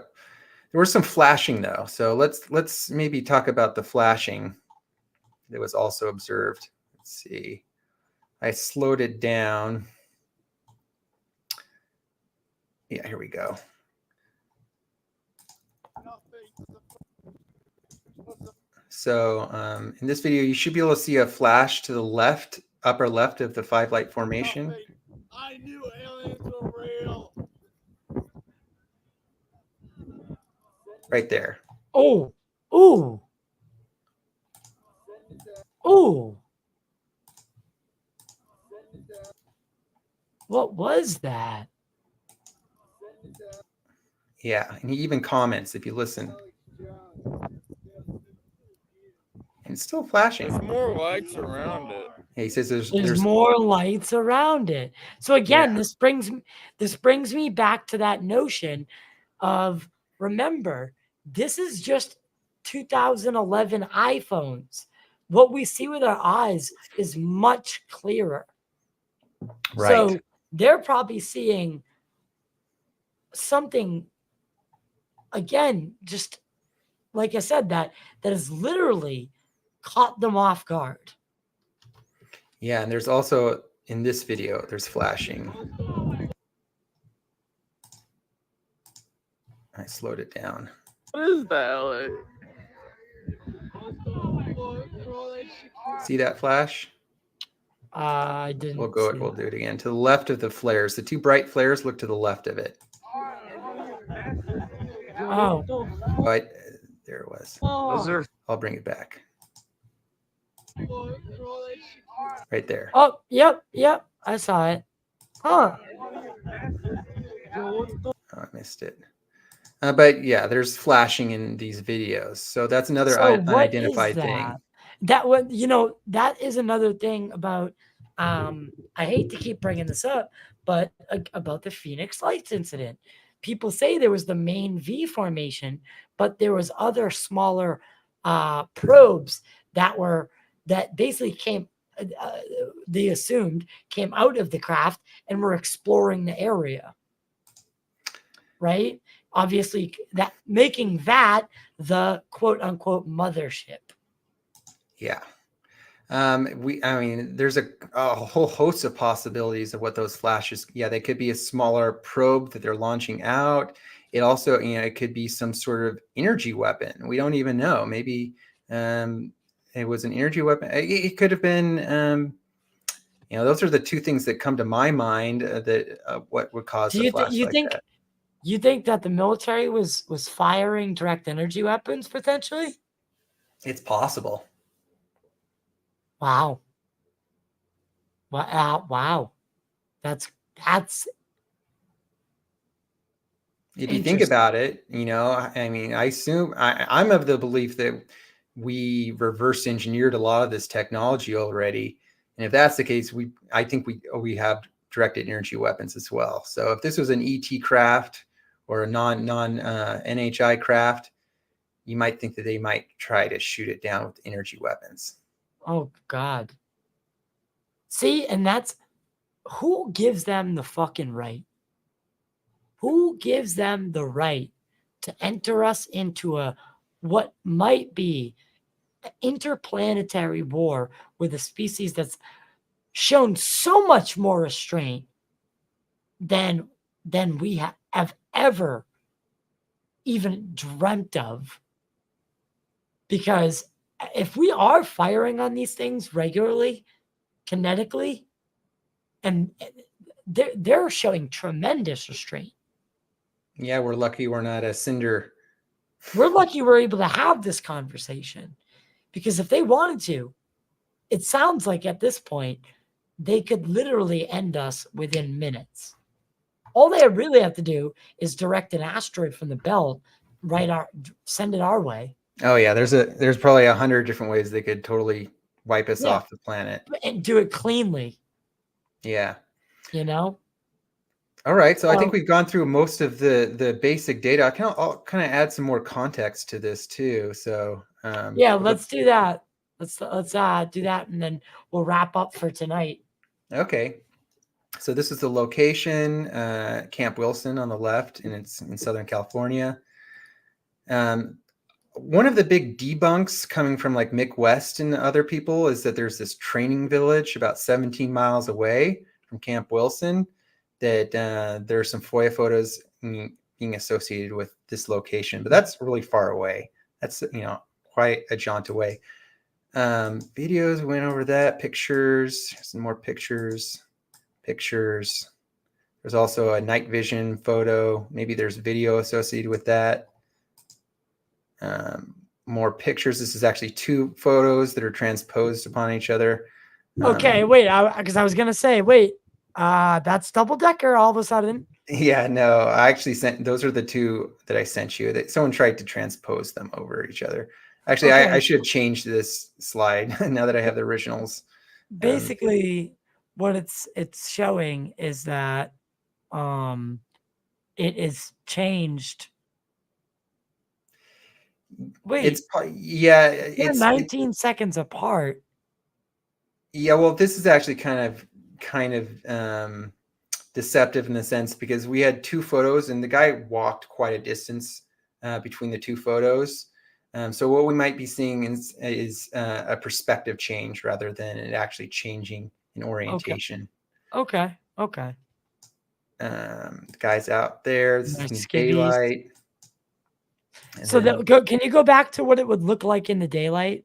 There was some flashing though. So let's maybe talk about the flashing that was also observed. Let's see. I slowed it down. Yeah, here we go. So in this video, you should be able to see a flash to the left, upper left of the 5-light formation. I knew aliens were real. Right there. Oh, ooh. Ooh. What was that? Yeah, and he even comments if you listen. And it's still flashing. There's more lights around it. Yeah, he says there's more lights around it. So again, this brings me back to that notion of, remember, this is just 2011 iPhones. What we see with our eyes is much clearer. Right. So they're probably seeing something, again, just like I said, that has literally caught them off guard. Yeah, and there's also in this video, there's flashing. I slowed it down. What is that? See that flash? I didn't. We'll do it again. To the left of the flares. The two bright flares, look to the left of it. Oh. But there it was. I'll bring it back. Right there. Oh, yep. I saw it. Huh. Oh, I missed it. But yeah, there's flashing in these videos. So that's another unidentified thing. That that is another thing about I hate to keep bringing this up, but about the Phoenix Lights incident, people say there was the main V formation, but there was other smaller probes that basically came. They assumed came out of the craft and were exploring the area. Right? Obviously, that making that the quote unquote mothership. Yeah. I mean, there's a whole host of possibilities of what those flashes. Yeah, they could be a smaller probe that they're launching out. It also, it could be some sort of energy weapon. We don't even know. Maybe it was an energy weapon. It could have been. Those are the two things that come to my mind that what would cause a flash like that. You think that the military was firing direct energy weapons potentially? It's possible. Wow. Wow. That's if you think about it, I mean, I assume I'm of the belief that we reverse engineered a lot of this technology already. And if that's the case, I think we have directed energy weapons as well. So if this was an ET craft or a non NHI craft, you might think that they might try to shoot it down with energy weapons. Oh God. See, and that's who gives them the fucking right? Who gives them the right to enter us into what might be an interplanetary war with a species that's shown so much more restraint than we have ever even dreamt of? Because if we are firing on these things regularly, kinetically, and they're showing tremendous restraint. Yeah, we're lucky we're not a cinder. We're lucky we're able to have this conversation, because if they wanted to, it sounds like at this point, they could literally end us within minutes. All they really have to do is direct an asteroid from the belt, send it our way. Oh yeah, there's probably 100 different ways they could totally wipe us off the planet and do it cleanly. Yeah. All right, so I think we've gone through most of the basic data. I'll kind of add some more context to this too. So let's do that. Let's do that, and then we'll wrap up for tonight. Okay. So this is the location, Camp Wilson on the left, and it's in Southern California. One of the big debunks coming from like Mick West and other people is that there's this training village about 17 miles away from Camp Wilson that there are some FOIA photos being associated with this location, but that's really far away. That's, quite a jaunt away. Videos, went over that, pictures, some more pictures. There's also a night vision photo. Maybe there's video associated with that. More pictures. This is actually two photos that are transposed upon each other. Okay, wait, because I was going to say, wait, that's double decker all of a sudden. Yeah, no, I actually sent, those are the two that I sent you that someone tried to transpose them over each other. Actually, okay. I should have changed this slide now that I have the originals. Basically, what it's showing is that it is changed. Wait, it's 19 seconds apart. Yeah, well, this is actually kind of deceptive in the sense because we had two photos and the guy walked quite a distance between the two photos. So what we might be seeing is a perspective change rather than it actually changing in orientation. Okay. The guy's out there. This is daylight. So can you go back to what it would look like in the daylight?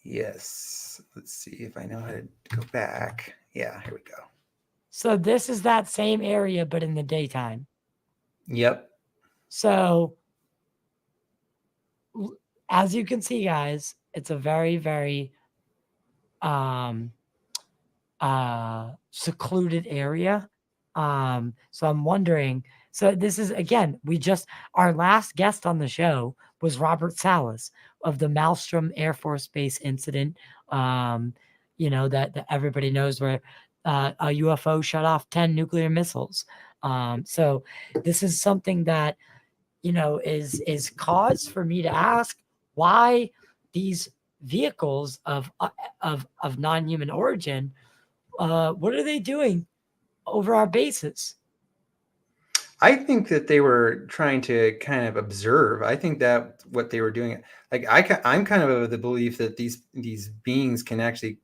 Yes. Let's see if I know how to go back. Yeah, here we go. So this is that same area, but in the daytime. Yep. So as you can see, guys, it's a very, very secluded area. So I'm wondering, so this is, again, our last guest on the show was Robert Salas of the Maelstrom Air Force Base incident. that everybody knows where a UFO shut off 10 nuclear missiles. So this is something that, is cause for me to ask why these vehicles of non-human origin, what are they doing over our bases? I think that they were trying to kind of observe. I think that what they were doing, like I'm kind of the belief that these beings can actually,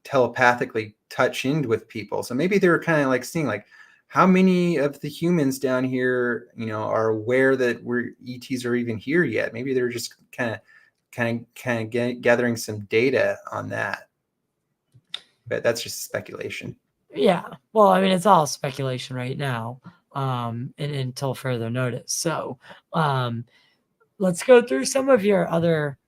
telepathically touch in with people. So maybe they were kind of like seeing like how many of the humans down here, are aware that ETs are even here yet. Maybe they're just kind of gathering some data on that. But that's just speculation. Yeah. Well, I mean, it's all speculation right now. And until further notice. So let's go through some of your other.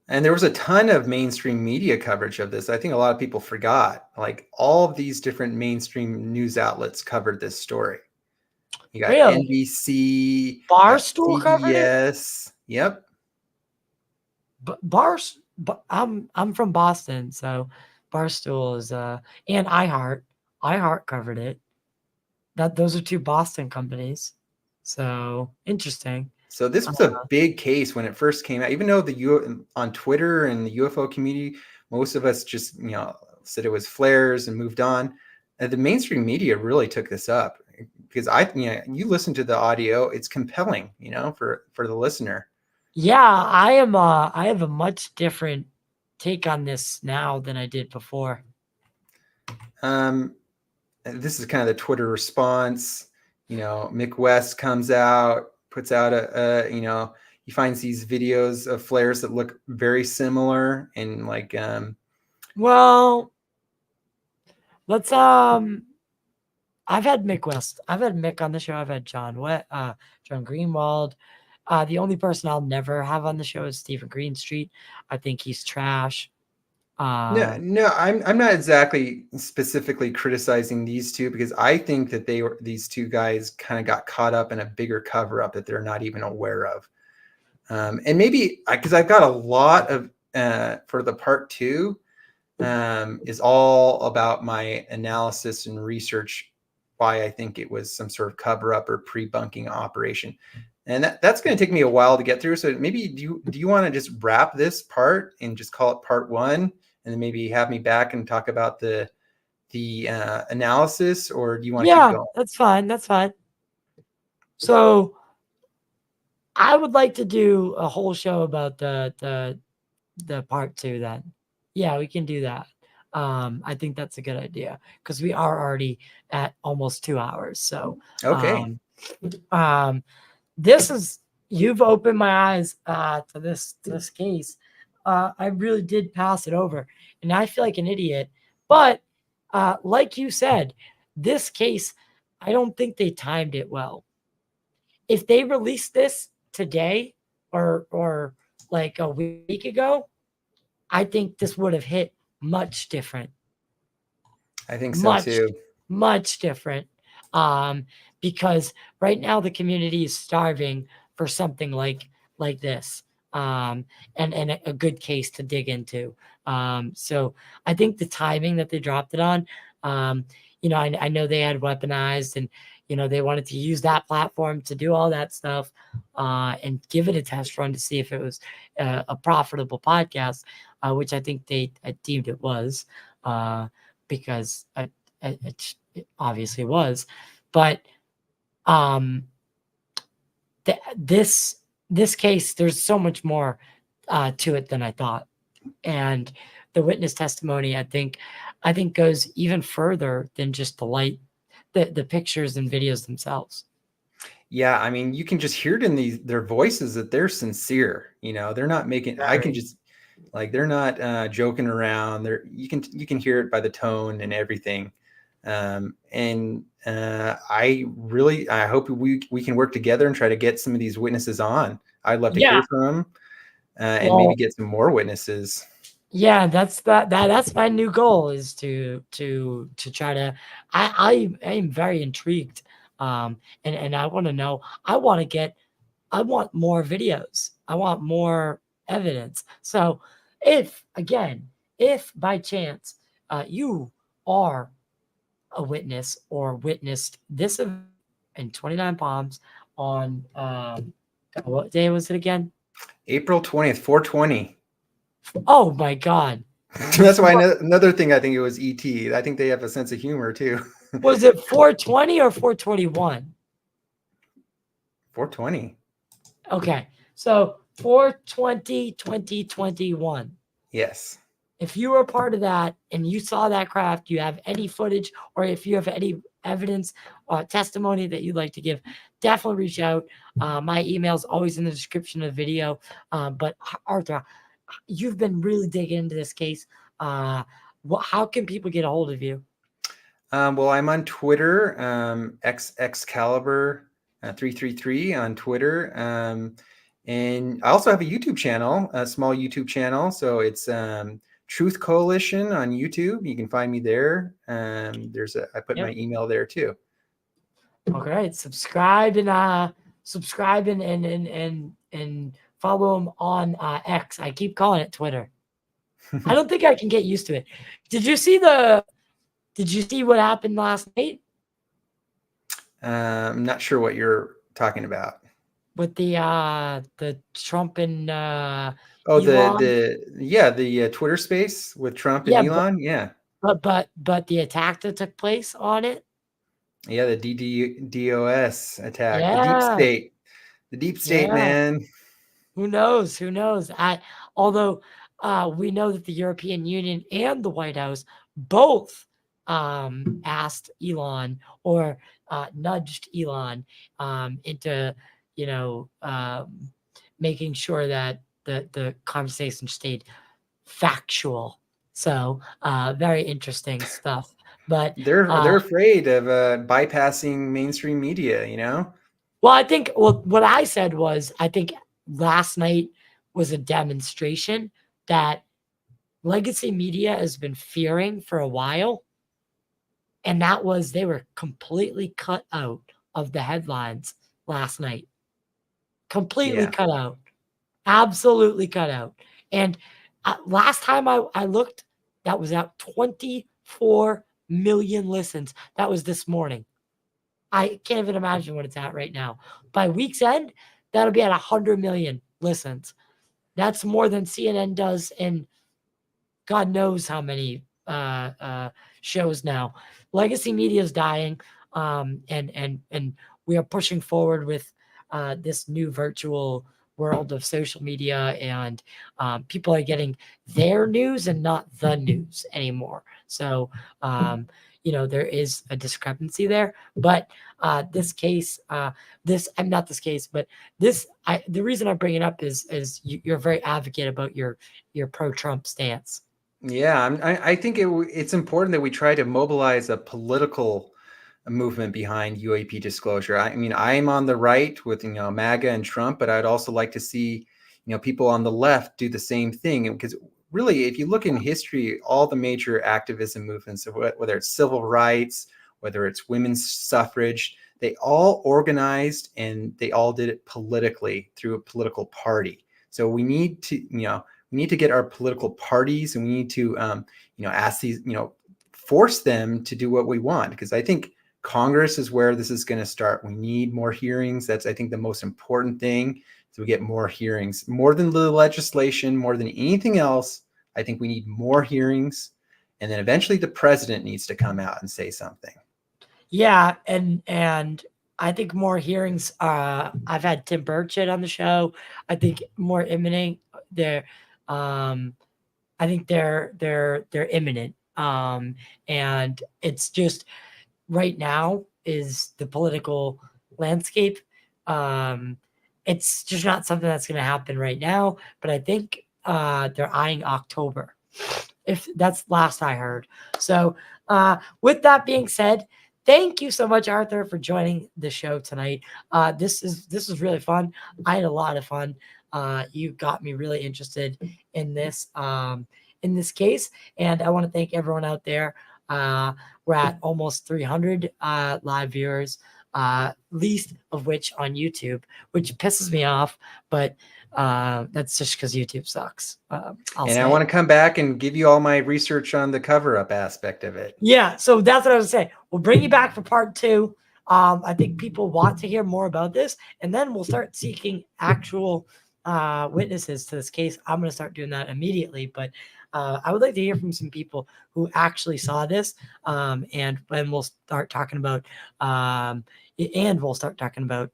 And there was a ton of mainstream media coverage of this. I think a lot of people forgot, like all of these different mainstream news outlets covered this story. You got NBC, Barstool covered it. Yep. I'm from Boston, so Barstool is and iHeart covered it. Those are two Boston companies. So interesting. So this was a big case when it first came out, even though on Twitter and the UFO community, most of us just, said it was flares and moved on. The mainstream media really took this up because you listen to the audio, it's compelling, for the listener. Yeah, I have a much different take on this now than I did before. This is kind of the Twitter response. Mick West comes out, puts out he finds these videos of flares that look very similar and like well, let's I've had Mick West. I've had Mick on the show. I've had John Greenwald. The only person I'll never have on the show is Stephen Greenstreet. I think he's trash. No, I'm not exactly specifically criticizing these two because I think that these two guys kind of got caught up in a bigger cover up that they're not even aware of. And maybe because I've got a lot of for the part 2 is all about my analysis and research why I think it was some sort of cover up or pre-bunking operation. And that's going to take me a while to get through. So maybe do you want to just wrap this part and just call it part 1, and then maybe have me back and talk about the analysis, or do you want to keep going? That's fine. That's fine. So I would like to do a whole show about the part 2 then. Yeah, we can do that. I think that's a good idea because we are already at almost 2 hours. So okay. You've opened my eyes to this case. I really did pass it over, and I feel like an idiot. But like you said, this case, I don't think they timed it well. If they released this today or like a week ago, I think this would have hit much different. I think so too. Much different. Because right now the community is starving for something like this. And a good case to dig into. So I think the timing that they dropped it on, I know they had weaponized and, they wanted to use that platform to do all that stuff and give it a test run to see if it was a profitable podcast, which I think they deemed it was because it obviously was. But this case, there's so much more to it than I thought. And the witness testimony, I think goes even further than just the pictures and videos themselves. Yeah, I mean, you can just hear it in their voices that they're sincere. They're not making. I can just they're not joking around. You can hear it by the tone and everything. I hope we can work together and try to get some of these witnesses on. I'd love to hear from them and maybe get some more witnesses. Yeah, that's my new goal is to try to. I am very intrigued, and I want to know. I want more videos. I want more evidence. So if by chance you are a witness or witnessed this event in 29 Palms on what day was it again? April 20th, 420. Oh my God. That's why another thing I think it was ET. I think they have a sense of humor too. Was it 420 or 421? 420. Okay. So 420 2021. Yes. If you were a part of that and you saw that craft, you have any footage, or if you have any evidence or testimony that you'd like to give, definitely reach out. My email is always in the description of the video. But Arthur, you've been really digging into this case. How can people get a hold of you? Well, I'm on Twitter, Excalibur 333 on Twitter. And I also have a YouTube channel, a small YouTube channel. So it's Truth Coalition on YouTube. You can find me there. I put my email there too. All right, subscribe and follow him on X. I keep calling it Twitter. I don't think I can get used to it. Did you see what happened last night? I'm not sure what you're talking about. With the Trump and the Twitter space with Trump and Elon. But the attack that took place on it. Yeah, the DDoS attack. Yeah. The deep state, man. Who knows? Although we know that the European Union and the White House both asked Elon or nudged Elon into making sure that the conversation stayed factual. So very interesting stuff. But they're afraid of bypassing mainstream media, Well, I think what I said was I think last night was a demonstration that legacy media has been fearing for a while. And that was they were completely cut out of the headlines last night. Completely cut out. Absolutely cut out. And last time I looked, that was at 24 million listens. That was this morning. I can't even imagine what it's at right now. By week's end, that'll be at 100 million listens. That's more than CNN does in God knows how many shows now. Legacy media is dying, and we are pushing forward with this new virtual world of social media, and people are getting their news and not the news anymore. So there is a discrepancy there, but the reason I bring it up is you're a very advocate about your pro-Trump stance. Yeah, I think it's important that we try to mobilize a political movement behind UAP disclosure. I mean, I am on the right with MAGA and Trump, but I'd also like to see people on the left do the same thing. Because really, if you look in history, all the major activism movements, whether it's civil rights, whether it's women's suffrage, they all organized and they all did it politically through a political party. So we need to get our political parties, and we need to ask these, force them to do what we want, because I think Congress is where this is going to start. We need more hearings. That's, I think, the most important thing. So we get more hearings, more than the legislation, more than anything else. I think we need more hearings, and then eventually the president needs to come out and say something. Yeah, and I think more hearings. I've had Tim Burchett on the show. I think more imminent. I think they're imminent. And it's just right now is the political landscape. It's just not something that's going to happen right now, but I think they're eyeing October, if that's last I heard. So with that being said, thank you so much, Arthur, for joining the show tonight. This is really fun. I had a lot of fun. You got me really interested in this case, and I want to thank everyone out there. We're at almost 300 live viewers. least of which on YouTube, which pisses me off, but that's just because YouTube sucks. I want to come back and give you all my research on the cover-up aspect of it. Yeah, so that's what I was saying. We'll bring you back for part 2. I think people want to hear more about this, and then we'll start seeking actual witnesses to this case. I'm going to start doing that immediately, but I would like to hear from some people who actually saw this, and we'll start talking about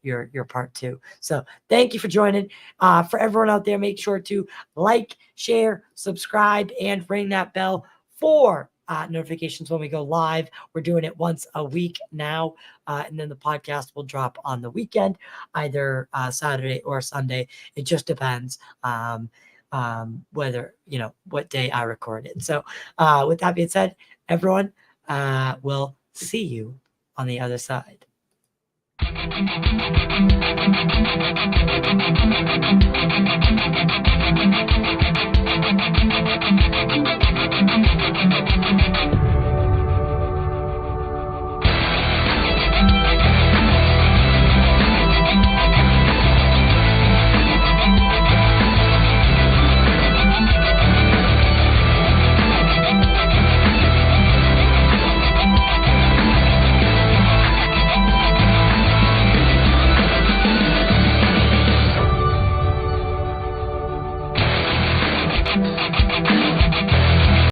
your part 2. So thank you for joining. For everyone out there, make sure to like, share, subscribe, and ring that bell for notifications when we go live. We're doing it once a week now, and then the podcast will drop on the weekend, either Saturday or Sunday. It just depends whether, what day I record it. So with that being said, everyone, we'll see you on the other side.